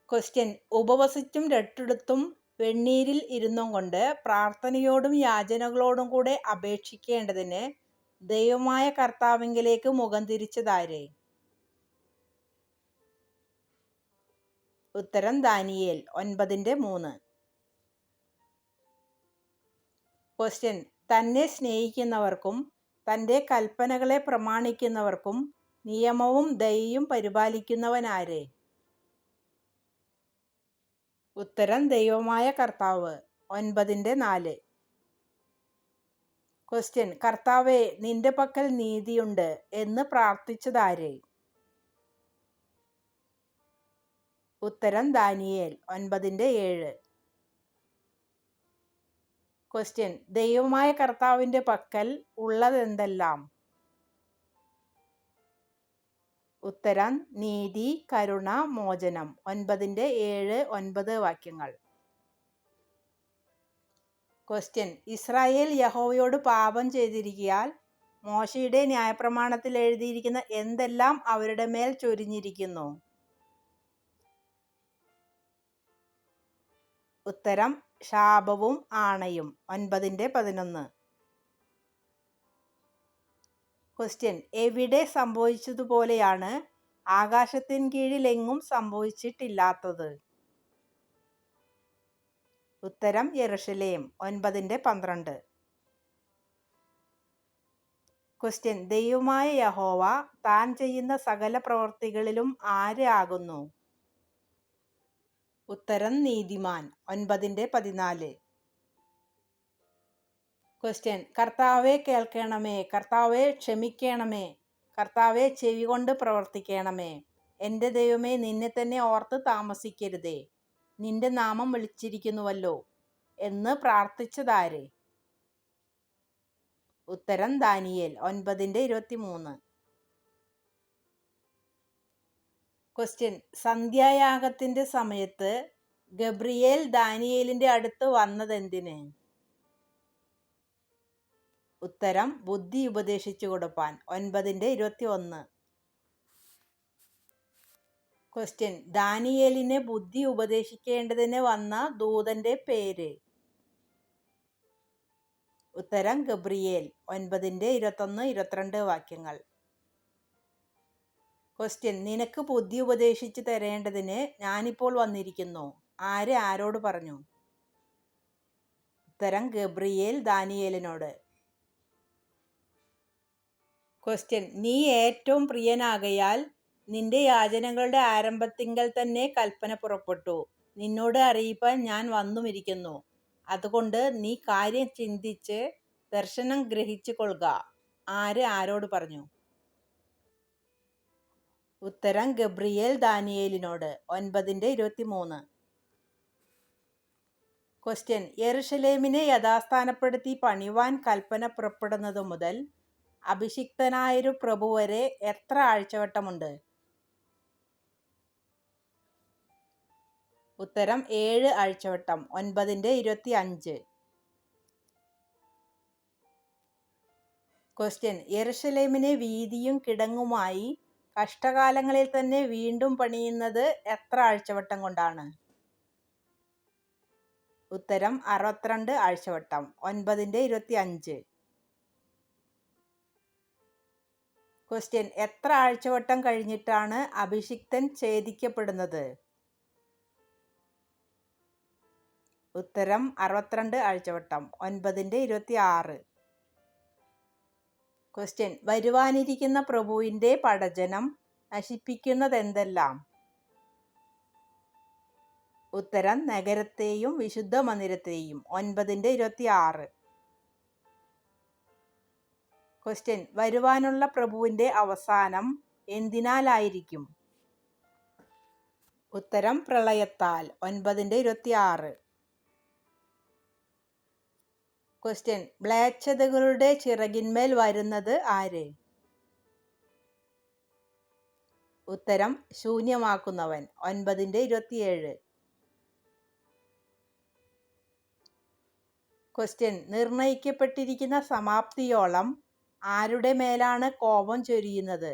ക്വസ്റ്റ്യൻ ഉപവസിച്ചും രട്ടെടുത്തും വെണ്ണീരിൽ ഇരുന്നും കൊണ്ട് പ്രാർത്ഥനയോടും യാചനകളോടും കൂടെ അപേക്ഷിക്കേണ്ടതിന് ദൈവമായ കർത്താവിങ്കലേക്ക് മുഖം തിരിച്ചതാര്? ഉത്തരം ദാനിയേൽ. 9-3. ക്വസ്റ്റ്യൻ തന്നെ സ്നേഹിക്കുന്നവർക്കും തൻ്റെ കൽപ്പനകളെ പ്രമാണിക്കുന്നവർക്കും നിയമവും ദയയും പരിപാലിക്കുന്നവനാര്? ഉത്തരം ദൈവമായ കർത്താവ്. 9-4. ക്വസ്റ്റ്യൻ കർത്താവേ നിന്റെ പക്കൽ നീതിയുണ്ട് എന്ന് പ്രാർത്ഥിച്ചതാര്? ഉത്തരം ദാനിയേൽ. 9-7. ക്വസ്റ്റ്യൻ ദൈവമായ കർത്താവിന്റെ പക്കൽ ഉള്ളതെന്തെല്ലാം? ഉത്തരം നീതി, കരുണ, മോചനം. 9-7-9 വാക്യങ്ങൾ. ക്വസ്റ്റ്യൻ ഇസ്രായേൽ യഹോവയോട് പാപം ചെയ്തിരിക്കയാൽ മോശയുടെ ന്യായപ്രമാണത്തിൽ എഴുതിയിരിക്കുന്ന എന്തെല്ലാം അവരുടെ മേൽ ചൊരിഞ്ഞിരിക്കുന്നു? ഉത്തരം ശാപവും ആണയും. 9-11. ക്വസ്റ്റ്യൻ എവിടെ സംഭവിച്ചതുപോലെയാണ് ആകാശത്തിൻ കീഴിലെങ്ങും സംഭവിച്ചിട്ടില്ലാത്തത്? ഉത്തരം യെരുശലേം 9:12. ക്വസ്റ്റ്യൻ, ദൈവമായ യഹോവ താൻ ചെയ്യുന്ന സകല പ്രവൃത്തികളിലും ആര് ആകുന്നു? ഉത്തരം നീതിമാൻ 9:14. ക്വസ്റ്റ്യൻ, കർത്താവെ കേൾക്കണമേ, കർത്താവെ ക്ഷമിക്കണമേ, കർത്താവെ ചെവി കൊണ്ട് പ്രവർത്തിക്കണമേ. എൻ്റെ ദൈവമേ, നിന്നെ തന്നെ ഓർത്ത് താമസിക്കരുതേ, നിന്റെ നാമം വിളിച്ചിരിക്കുന്നുവല്ലോ എന്ന് പ്രാർത്ഥിച്ചതാര്? ഉത്തരം ദാനിയേൽ 9:23. ക്വസ്റ്റ്യൻ, സന്ധ്യായാഗത്തിന്റെ സമയത്ത് ഗബ്രിയേൽ ദാനിയേലിന്റെ അടുത്ത് വന്നതെന്തിന്? ഉത്തരം ബുദ്ധി ഉപദേശിച്ചു കൊടുപ്പാൻ 9:21. ക്വസ്റ്റ്യൻ, ദാനിയേലിനെ ബുദ്ധി ഉപദേശിക്കേണ്ടതിന് വന്ന ദൂതന്റെ പേര്? ഉത്തരം ഗബ്രിയേൽ 9:21-22 വാക്യങ്ങൾ. ക്വസ്റ്റ്യൻ, നിനക്ക് ബുദ്ധി ഉപദേശിച്ചു തരേണ്ടതിന് ഞാനിപ്പോൾ വന്നിരിക്കുന്നു, ആര് ആരോട് പറഞ്ഞു? ഉത്തരം ഗബ്രിയേൽ ദാനിയേലിനോട്. ക്വസ്റ്റ്യൻ, നീ ഏറ്റവും പ്രിയനാകയാൽ നിന്റെ യാചനകളുടെ ആരംഭത്തിങ്കൽ തന്നെ കൽപ്പന പുറപ്പെട്ടു, നിന്നോട് അറിയിപ്പാൻ ഞാൻ വന്നുമിരിക്കുന്നു. അതുകൊണ്ട് നീ കാര്യം ചിന്തിച്ച് ദർശനം ഗ്രഹിച്ചു കൊള്ളുക, ആര് ആരോട് പറഞ്ഞു? ഉത്തരം ഗബ്രിയേൽ ദാനിയേലിനോട് 9:23. ക്വസ്റ്റ്യൻ, യെരുശലേമിനെ യഥാസ്ഥാനപ്പെടുത്തി പണിവാൻ കൽപ്പന പുറപ്പെടുന്നതു മുതൽ അഭിഷിക്തനായൊരു പ്രഭു വരെ എത്ര ആഴ്ചവട്ടമുണ്ട്? ഉത്തരം 7 ആഴ്ചവട്ടം 9:25. ക്വസ്റ്റ്യൻ, യെരുശലേമിനെ വീതിയും കിടങ്ങുമായി കഷ്ടകാലങ്ങളിൽ തന്നെ വീണ്ടും പണിയുന്നത് എത്ര ആഴ്ചവട്ടം കൊണ്ടാണ്? ഉത്തരം 62 ആഴ്ചവട്ടം 9:25. ക്വസ്റ്റ്യൻ, എത്ര ആഴ്ചവട്ടം കഴിഞ്ഞിട്ടാണ് അഭിഷിക്തൻ ഛേദിക്കപ്പെടുന്നത്? ഉത്തരം 62 ആഴ്ചവട്ടം 9:26. ക്വസ്റ്റ്യൻ, വരുവാനിരിക്കുന്ന പ്രഭുവിന്റെ പടജനം നശിപ്പിക്കുന്നതെന്തെല്ലാം? ഉത്തരം നഗരത്തെയും വിശുദ്ധ മന്ദിരത്തെയും 9:26. ക്വസ്റ്റ്യൻ, വരുവാനുള്ള പ്രഭുവിന്റെ അവസാനം എന്തിനാലായിരിക്കും? ഉത്തരം പ്രളയത്താൽ 9:26. ക്വസ്റ്റ്യൻ, മ്ലേച്ഛതകളുടെ ചിറകിന്മേൽ വരുന്നത് ആര്? ഉത്തരം ശൂന്യമാക്കുന്നവൻ 9:27. ക്വസ്റ്റ്യൻ, നിർണയിക്കപ്പെട്ടിരിക്കുന്ന സമാപ്തിയോളം ആരുടെ മേലാണ് കോപം ചൊരിയുന്നത്?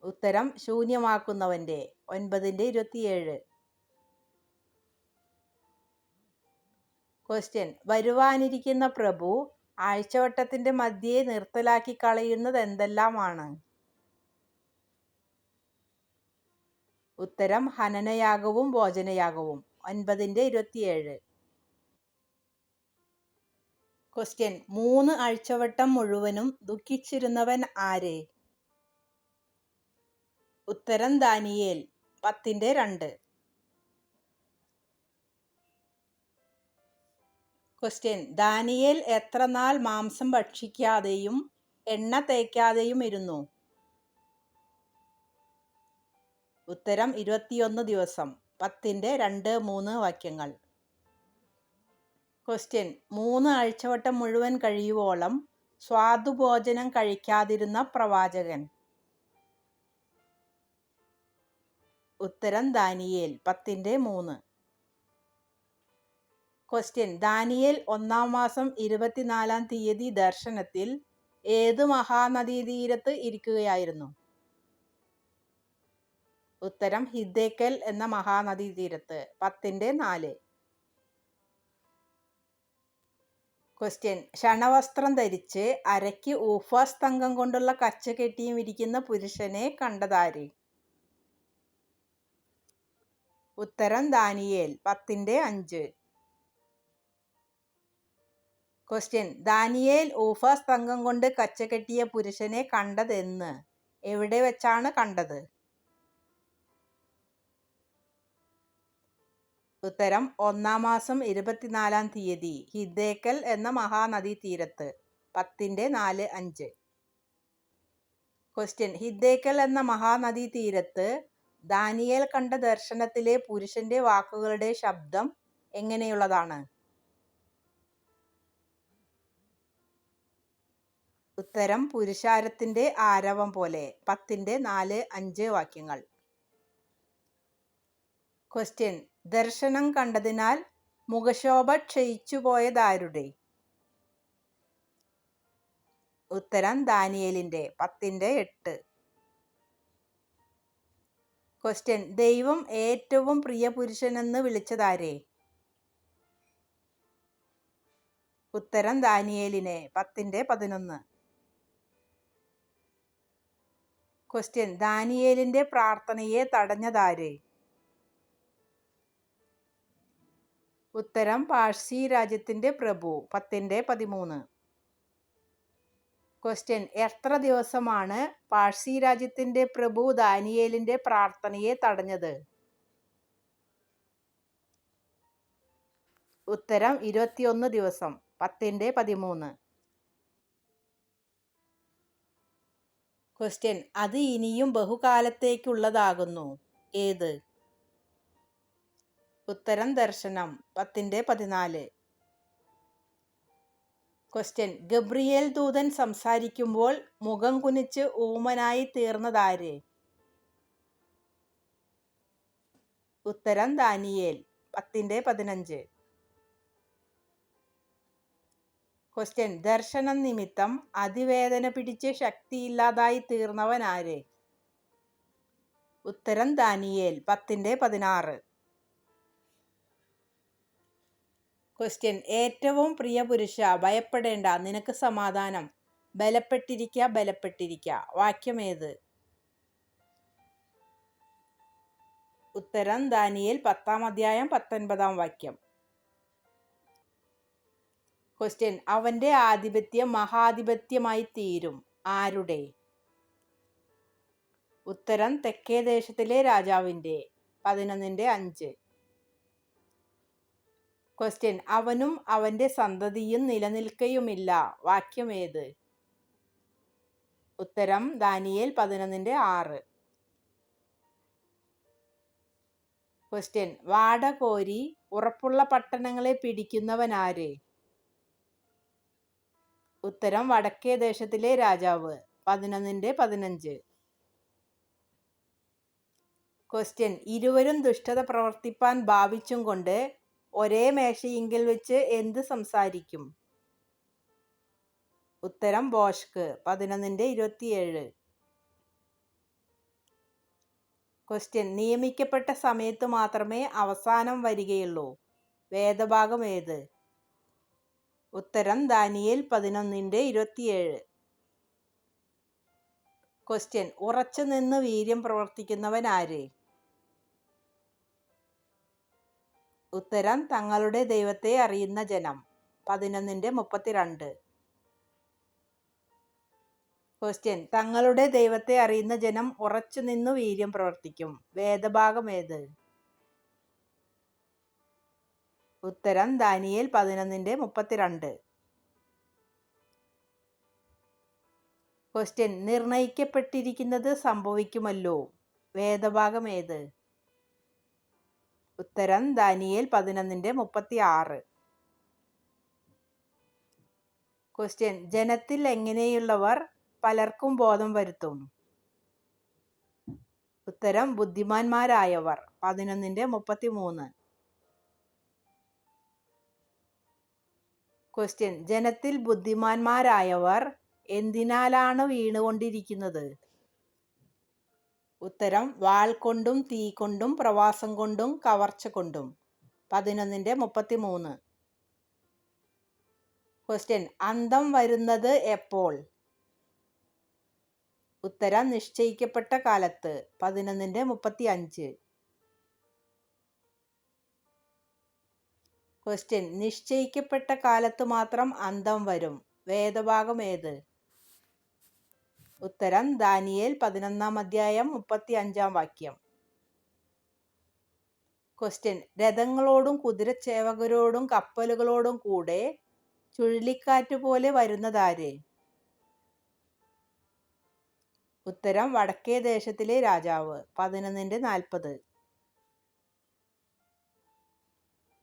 ഉത്തരം ശൂന്യമാക്കുന്നവന്റെ 9:27. ക്വസ്റ്റ്യൻ, വരുവാനിരിക്കുന്ന പ്രഭു ആഴ്ചവട്ടത്തിന്റെ മധ്യേ നിർത്തലാക്കി കളയുന്നത് എന്തെല്ലാമാണ്? ഉത്തരം ഹനനയാഗവും ഭോജനയാഗവും 9:27. ക്വസ്റ്റ്യൻ, 3 ആഴ്ചവട്ടം മുഴുവനും ദുഃഖിച്ചിരുന്നവൻ ആര്? ഉത്തരം ദാനിയേൽ 10:2. ക്വസ്റ്റ്യൻ, ദാനിയേൽ എത്ര നാൾ മാംസം ഭക്ഷിക്കാതെയും എണ്ണ തേക്കാതെയും ഇരുന്നു? ഉത്തരം 21 ദിവസം 10:2-3 വാക്യങ്ങൾ. ക്വസ്റ്റ്യൻ, 3 ആഴ്ചവട്ടം മുഴുവൻ കഴിയുവോളം സ്വാദുഭോജനം കഴിക്കാതിരുന്ന പ്രവാചകൻ? ഉത്തരം ദാനിയേൽ 10:3. ക്വസ്റ്റ്യൻ, ദാനിയേൽ 1-ാം മാസം 24-ാം തീയതി ദർശനത്തിൽ ഏത് മഹാനദീതീരത്ത് ഇരിക്കുകയായിരുന്നു? ഉത്തരം ഹിദ്ദേക്കൽ എന്ന മഹാനദീതീരത്ത് 10:4. ക്വസ്റ്റ്യൻ, ശണവസ്ത്രം ധരിച്ച് അരയ്ക്ക് ഊഫാസ് തങ്കം കൊണ്ടുള്ള കച്ച കെട്ടിയും ഇരിക്കുന്ന പുരുഷനെ കണ്ടതാര്? ഉത്തരം ദാനിയേൽ 10:5. ക്വസ്റ്റ്യൻ: ദാനിയേൽ ഊഫാസ് തങ്കം കൊണ്ട് കച്ചകെട്ടിയ പുരുഷനെ കണ്ടതെന്ന്? എവിടെ വെച്ചാണ് കണ്ടത്? ഉത്തരം 1-ാം മാസം 24-ാം തീയതി ഹിദ്ദേക്കൽ എന്ന മഹാനദീ തീരത്ത്. 10:4-5. ക്വസ്റ്റ്യൻ: ഹിദ്ദേക്കൽ എന്ന മഹാനദീ തീരത്ത് ദാനിയേൽ കണ്ട ദർശനത്തിലെ പുരുഷന്റെ വാക്കുകളുടെ ശബ്ദം എങ്ങനെയുള്ളതാണ്? ഉത്തരം പുരുഷാരത്തിന്റെ ആരവം പോലെ. 10:4-5 വാക്യങ്ങൾ. ക്വസ്റ്റ്യൻ: ദർശനം കണ്ടതിനാൽ മുഖശോഭ ക്ഷയിച്ചുപോയതാരുടെ? ഉത്തരം ദാനിയേലിന്റെ. 10:8. ക്വസ്റ്റ്യൻ: ദൈവം ഏറ്റവും പ്രിയ പുരുഷനെന്ന് വിളിച്ചതാരെ? ഉത്തരം ദാനിയേലിനെ. 10:11. ക്വസ്റ്റ്യൻ: ദാനിയേലിന്റെ പ്രാർത്ഥനയെ തടഞ്ഞതാര്? ഉത്തരം പാഴ്സി രാജ്യത്തിന്റെ പ്രഭു. 10:13. ക്വസ്റ്റ്യൻ: എത്ര ദിവസമാണ് പാഴ്സി രാജ്യത്തിന്റെ പ്രഭു ദാനിയേലിന്റെ പ്രാർത്ഥനയെ തടഞ്ഞത്? ഉത്തരം 21 ദിവസം. 10:13. ക്വസ്റ്റ്യൻ: അത് ഇനിയും ബഹുകാലത്തേക്കുള്ളതാകുന്നു. ഏത്? ഉത്തരം ദർശനം. 10:14. ക്വസ്റ്റ്യൻ: ഗബ്രിയേൽ ദൂതൻ സംസാരിക്കുമ്പോൾ മുഖം കുനിച്ച് ഊമനായി തീർന്നതാര്? ഉത്തരം ദാനിയേൽ. 10:15. ക്വസ്റ്റ്യൻ: ദർശനം നിമിത്തം അതിവേദന പിടിച്ച് ശക്തിയില്ലാതായി തീർന്നവനാര്? ഉത്തരം ദാനിയേൽ. 10:16. ക്വസ്റ്റ്യൻ: ഏറ്റവും പ്രിയ പുരുഷ, ഭയപ്പെടേണ്ട, നിനക്ക് സമാധാനം, ബലപ്പെട്ടിരിക്ക ബലപ്പെട്ടിരിക്ക. വാക്യമേത്? ഉത്തരം ദാനിയേൽ 10-ാം അധ്യായം 19-ാം വാക്യം. ക്വസ്റ്റ്യൻ: അവന്റെ ആധിപത്യം മഹാധിപത്യമായി തീരും. ആരുടെ? ഉത്തരം തെക്കേ ദേശത്തിലെ രാജാവിന്റെ. 11:5. ക്വസ്റ്റ്യൻ: അവനും അവന്റെ സന്തതിയും നിലനിൽക്കയുമില്ല. വാക്യമേത്? ഉത്തരം ദാനിയേൽ 11:6. ക്വസ്റ്റ്യൻ: വാട കോരി ഉറപ്പുള്ള പട്ടണങ്ങളെ പിടിക്കുന്നവനാര്? ഉത്തരം വടക്കേ ദേശത്തിലെ രാജാവ്. 11:15. ക്വസ്റ്റ്യൻ: ഇരുവരും ദുഷ്ടത പ്രവർത്തിപ്പാൻ ഭാവിച്ചും കൊണ്ട് ഒരേ മേശയിങ്കൽ വെച്ച് എന്ത് സംസാരിക്കും? ഉത്തരം ബോഷ്ക്. 11:27. ക്വസ്റ്റ്യൻ: നിയമിക്കപ്പെട്ട സമയത്ത് മാത്രമേ അവസാനം വരികയുള്ളൂ. വേദഭാഗം ഏത്? ഉത്തരം ദാനിയേൽ 11:27. ക്വസ്റ്റ്യൻ: ഉറച്ചു നിന്ന് വീര്യം പ്രവർത്തിക്കുന്നവനാര്? ഉത്തരം തങ്ങളുടെ ദൈവത്തെ അറിയുന്ന ജനം. 11:32. ക്വസ്റ്റ്യൻ: തങ്ങളുടെ ദൈവത്തെ അറിയുന്ന ജനം ഉറച്ചു നിന്നു വീര്യം പ്രവർത്തിക്കും. വേദഭാഗം ഏത്? ഉത്തരം ദാനിയേൽ 11:32. ക്വസ്റ്റ്യൻ: നിർണയിക്കപ്പെട്ടിരിക്കുന്നത് സംഭവിക്കുമല്ലോ. വേദഭാഗം ഏത്? ഉത്തരം ദാനിയേൽ 11:36. ക്വസ്റ്റ്യൻ: ജനത്തിൽ എങ്ങനെയുള്ളവർ പലർക്കും ബോധം വരുത്തും? ഉത്തരം ബുദ്ധിമാന്മാരായവർ. 11:33. ക്വസ്റ്റ്യൻ: ജനത്തിൽ ബുദ്ധിമാന്മാരായവർ എന്തിനാലാണ് വീണുകൊണ്ടിരിക്കുന്നത്? ഉത്തരം വാൾ കൊണ്ടും തീ കൊണ്ടും പ്രവാസം കൊണ്ടും കവർച്ച കൊണ്ടും. 11:33. ക്വസ്റ്റ്യൻ: അന്തം വരുന്നത് എപ്പോൾ? ഉത്തരം നിശ്ചയിക്കപ്പെട്ട കാലത്ത്. 11:35. ക്വസ്റ്റ്യൻ നിശ്ചയിക്കപ്പെട്ട കാലത്ത് മാത്രം അന്തം വരും. വേദഭാഗം ഏത്? ഉത്തരം ദാനിയേൽ 11 അധ്യായം 35 വാക്യം. ക്വസ്റ്റ്യൻ രഥങ്ങളോടും കുതിരച്ചേവകരോടും കപ്പലുകളോടും കൂടെ ചുഴലിക്കാറ്റ് പോലെ വരുന്നതാര്? ഉത്തരം വടക്കേ ദേശത്തിലെ രാജാവ്. 11:40.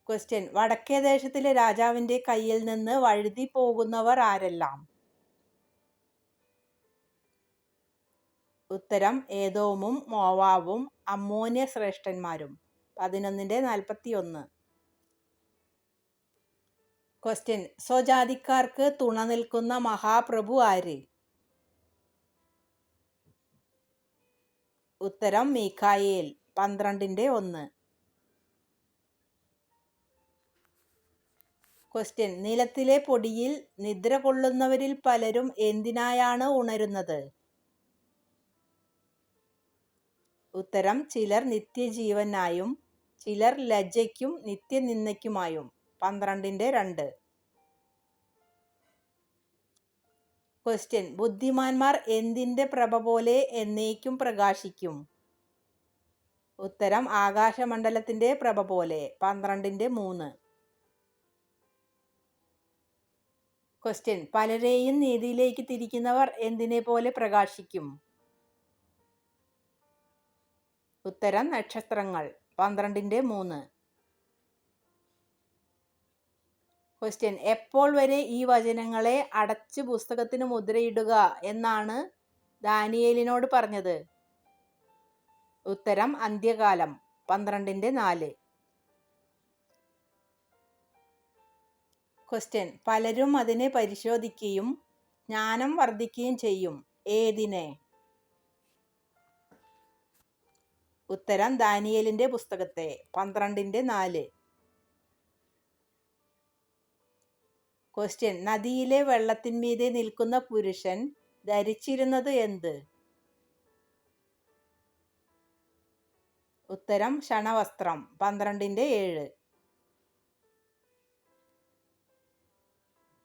ക്വസ്റ്റ്യൻ വടക്കേ ദേശത്തിലെ രാജാവിന്റെ കയ്യിൽ നിന്ന് വഴുതി പോകുന്നവർ ആരെല്ലാം? ഉത്തരം ഏദോമും മോവാബും അമ്മോന്യ ശ്രേഷ്ഠന്മാരും. 11:41. ക്വസ്റ്റ്യൻ സ്വജാതിക്കാർക്ക് തുണ നിൽക്കുന്ന മഹാപ്രഭു ആര്? ഉത്തരം മീഖായേൽ. 12:1. ക്വസ്റ്റ്യൻ നിലത്തിലെ പൊടിയിൽ നിദ്ര കൊള്ളുന്നവരിൽ പലരും എന്തിനായാണ് ഉണരുന്നത്? ഉത്തരം ചിലർ നിത്യജീവനായും ചിലർ ലജ്ജയ്ക്കും നിത്യനിന്ദയ്ക്കുമായും. 12:2. ക്വസ്റ്റ്യൻ ബുദ്ധിമാന്മാർ എന്തിന്റെ പ്രഭ പോലെ എന്നേക്കും പ്രകാശിക്കും? ഉത്തരം ആകാശമണ്ഡലത്തിന്റെ പ്രഭ പോലെ. 12:3. ക്വസ്റ്റ്യൻ പലരെയും നീതിയിലേക്ക് തിരിക്കുന്നവർ എന്തിനെ പോലെ പ്രകാശിക്കും? ഉത്തരം നക്ഷത്രങ്ങൾ. 12:3. ക്വസ്റ്റ്യൻ എപ്പോൾ വരെ ഈ വചനങ്ങളെ അടച്ച് പുസ്തകത്തിന് മുദ്രയിടുക എന്നാണ് ദാനിയേലിനോട് പറഞ്ഞത്? ഉത്തരം അന്ത്യകാലം. 12:4. ക്വസ്റ്റ്യൻ പലരും അതിനെ പരിശോധിക്കുകയും ജ്ഞാനം വർദ്ധിക്കുകയും ചെയ്യും. ഏതിനെ? ഉത്തരം ദാനിയേലിന്റെ പുസ്തകത്തെ. 12:4. ക്വസ്റ്റ്യൻ നദിയിലെ വെള്ളത്തിന്മീതെ നിൽക്കുന്ന പുരുഷൻ ധരിച്ചിരുന്നത് എന്ത്? ഉത്തരം ശണവസ്ത്രം. 12:7.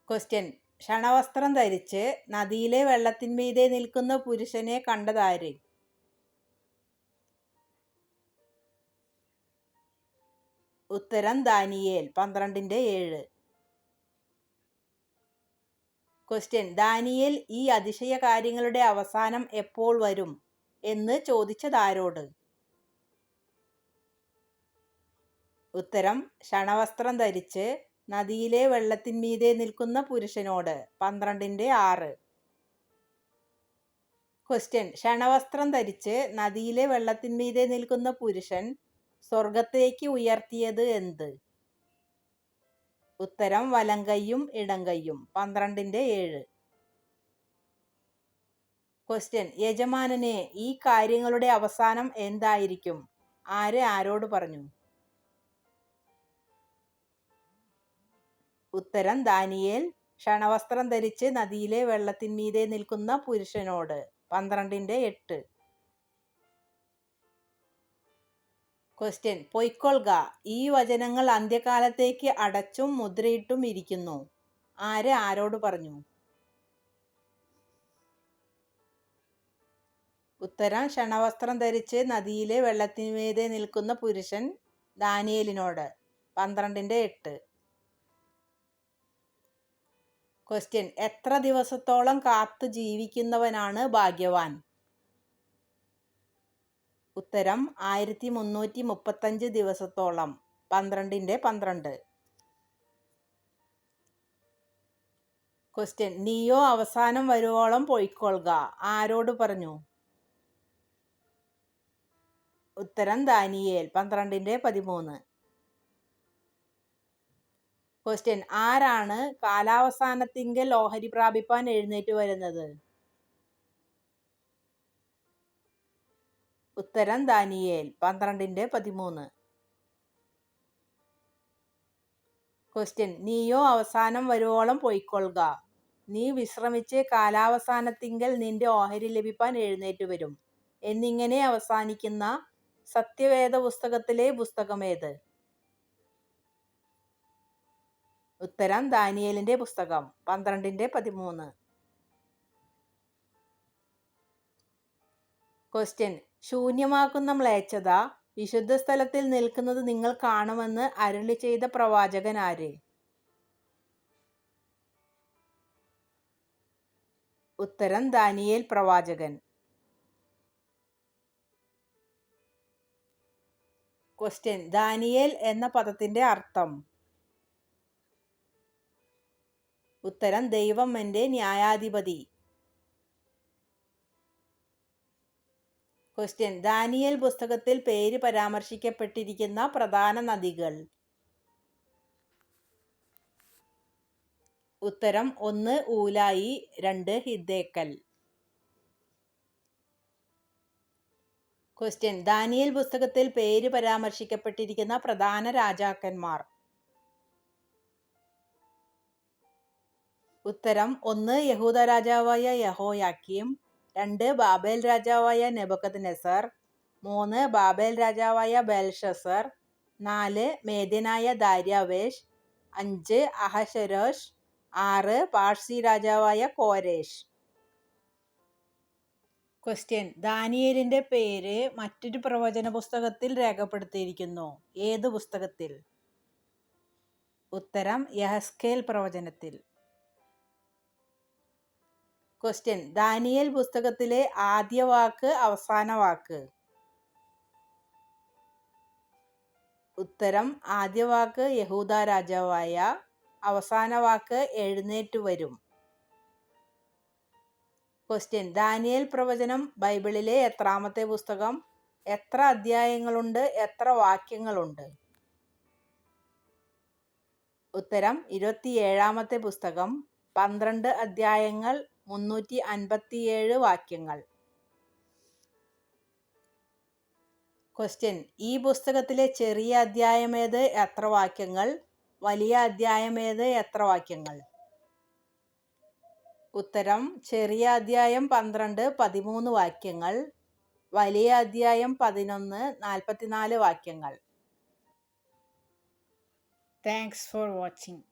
ക്വസ്റ്റ്യൻ ശണവസ്ത്രം ധരിച്ച് നദിയിലെ വെള്ളത്തിന്മീതെ നിൽക്കുന്ന പുരുഷനെ കണ്ടതാര്? ഉത്തരം ദാനിയേൽ. 12:7. ക്വസ്റ്റ്യൻ ദാനിയേൽ ഈ അതിശയ കാര്യങ്ങളുടെ അവസാനം എപ്പോൾ വരും എന്ന് ചോദിച്ചതാരോട്? ഉത്തരം ശണവസ്ത്രം ധരിച്ച് നദിയിലെ വെള്ളത്തിന്മീതെ നിൽക്കുന്ന പുരുഷനോട്. 12:6. ക്വസ്റ്റ്യൻ ശണവസ്ത്രം ധരിച്ച് നദിയിലെ വെള്ളത്തിന്മീതെ നിൽക്കുന്ന പുരുഷൻ സ്വർഗത്തേക്ക് ഉയർത്തിയത് എന്ത്? ഉത്തരം വലങ്കയ്യും ഇടങ്കയ്യും. 12:7. ക്വസ്റ്റ്യൻ യജമാനനെ ഈ കാര്യങ്ങളുടെ അവസാനം എന്തായിരിക്കും? ആര് ആരോട് പറഞ്ഞു? ഉത്തരം ദാനിയേൽ ശണവസ്ത്രം ധരിച്ച് നദിയിലെ വെള്ളത്തിന്മീതെ നിൽക്കുന്ന പുരുഷനോട്. 12:8. ക്വസ്റ്റ്യൻ പൊയ്ക്കൊള്ളുക ഈ വചനങ്ങൾ അന്ത്യകാലത്തേക്ക് അടച്ചും മുദ്രയിട്ടും ഇരിക്കുന്നു. ആര് ആരോട് പറഞ്ഞു? ഉത്തരം ശണവസ്ത്രം ധരിച്ച് നദിയിലെ വെള്ളത്തിന്മീതെ നിൽക്കുന്ന പുരുഷൻ ദാനിയേലിനോട്. 12:8. ക്വസ്റ്റ്യൻ എത്ര ദിവസത്തോളം കാത്തു ജീവിക്കുന്നവനാണ് ഭാഗ്യവാൻ? ഉത്തരം 1335 ദിവസത്തോളം. 12:12. ക്വസ്റ്റ്യൻ നീയോ അവസാനം വരുവോളം പൊയ്ക്കൊള്ളുക ആരോട് പറഞ്ഞു? ഉത്തരം ദാനിയേൽ. 12:13. ക്വസ്റ്റ്യൻ ആരാണ് കാലാവസാനത്തിങ്കൽ ഓഹരി പ്രാപിപ്പാൻ എഴുന്നേറ്റ് വരുന്നത്? ഉത്തരം ദാനിയേൽ. 12:13. ക്വസ്റ്റ്യൻ നീയോ അവസാനം വരുവോളം പൊയ്ക്കൊള്ളുക നീ വിശ്രമിച്ച് കാലാവസാനത്തിങ്കൽ നിന്റെ ഓഹരി ലഭിപ്പാൻ എഴുന്നേറ്റ് വരും എന്നിങ്ങനെ അവസാനിക്കുന്ന സത്യവേദ പുസ്തകത്തിലെ പുസ്തകമേത്? ഉത്തരം ദാനിയേലിന്റെ പുസ്തകം 12:13. ക്വസ്റ്റ്യൻ: ശൂന്യമാക്കുന്ന മ്ലേച്ഛത വിശുദ്ധ സ്ഥലത്തിൽ നിൽക്കുന്നത് നിങ്ങൾ കാണുമെന്ന് അരുളി ചെയ്ത പ്രവാചകൻ ആര്? ഉത്തരം ദാനിയേൽ പ്രവാചകൻ. ക്വസ്റ്റ്യൻ: ദാനിയേൽ എന്ന പദത്തിന്റെ അർത്ഥം? ഉത്തരം ദൈവം എൻ്റെ ന്യായാധിപതി. ക്വസ്റ്റ്യൻ: ദാനിയേൽ പുസ്തകത്തിൽ പേര് പരാമർശിക്കപ്പെട്ടിരിക്കുന്ന പ്രധാന നദികൾ? ഉത്തരം 1 ഊലായി, 2 ഹിദ്ദേക്കൽ. ക്വസ്റ്റ്യൻ: ദാനിയേൽ പുസ്തകത്തിൽ പേര് പരാമർശിക്കപ്പെട്ടിരിക്കുന്ന പ്രധാന രാജാക്കന്മാർ? ഉത്തരം 1 യഹൂദ രാജാവായ യഹോയാക്കീം, 2 ബാബേൽ രാജാവായ നെബൂഖദ്നേസർ, 3 ബാബേൽ രാജാവായ ബെൽഷസ്സർ, 4 മേദ്യനായ ദാര്യാവേശ്, 5 അഹശ്വേരോശ്, 6 പാർസി രാജാവായ കോരേശ്. ക്വസ്റ്റ്യൻ: ദാനിയേലിന്റെ പേര് മറ്റൊരു പ്രവചന പുസ്തകത്തിൽ രേഖപ്പെടുത്തിയിരിക്കുന്നു. ഏത് പുസ്തകത്തിൽ? ഉത്തരം യെഹെസ്കേൽ പ്രവചനത്തിൽ. ക്വസ്റ്റ്യൻ: ദാനിയേൽ പുസ്തകത്തിലെ ആദ്യ വാക്ക് അവസാന വാക്ക്? ഉത്തരം ആദ്യ വാക്ക് യഹൂദ രാജാവായ, അവസാന വാക്ക് എഴുന്നേറ്റു വരും. ക്വസ്റ്റ്യൻ: ദാനിയേൽ പ്രവചനം ബൈബിളിലെ എത്രാമത്തെ പുസ്തകം? എത്ര അധ്യായങ്ങളുണ്ട്? എത്ര വാക്യങ്ങളുണ്ട്? ഉത്തരം 27-ാമത്തെ പുസ്തകം, 12 അധ്യായങ്ങൾ, 357 വാക്യങ്ങൾ. ക്വസ്റ്റ്യൻ: ഈ പുസ്തകത്തിലെ ചെറിയ അധ്യായമേത്? എത്ര വാക്യങ്ങൾ? വലിയ അധ്യായമേത്? എത്ര വാക്യങ്ങൾ? ഉത്തരം ചെറിയ അധ്യായം 12, 13 വാക്യങ്ങൾ. വലിയ അധ്യായം 11, 44 വാക്യങ്ങൾ. Thanks for watching.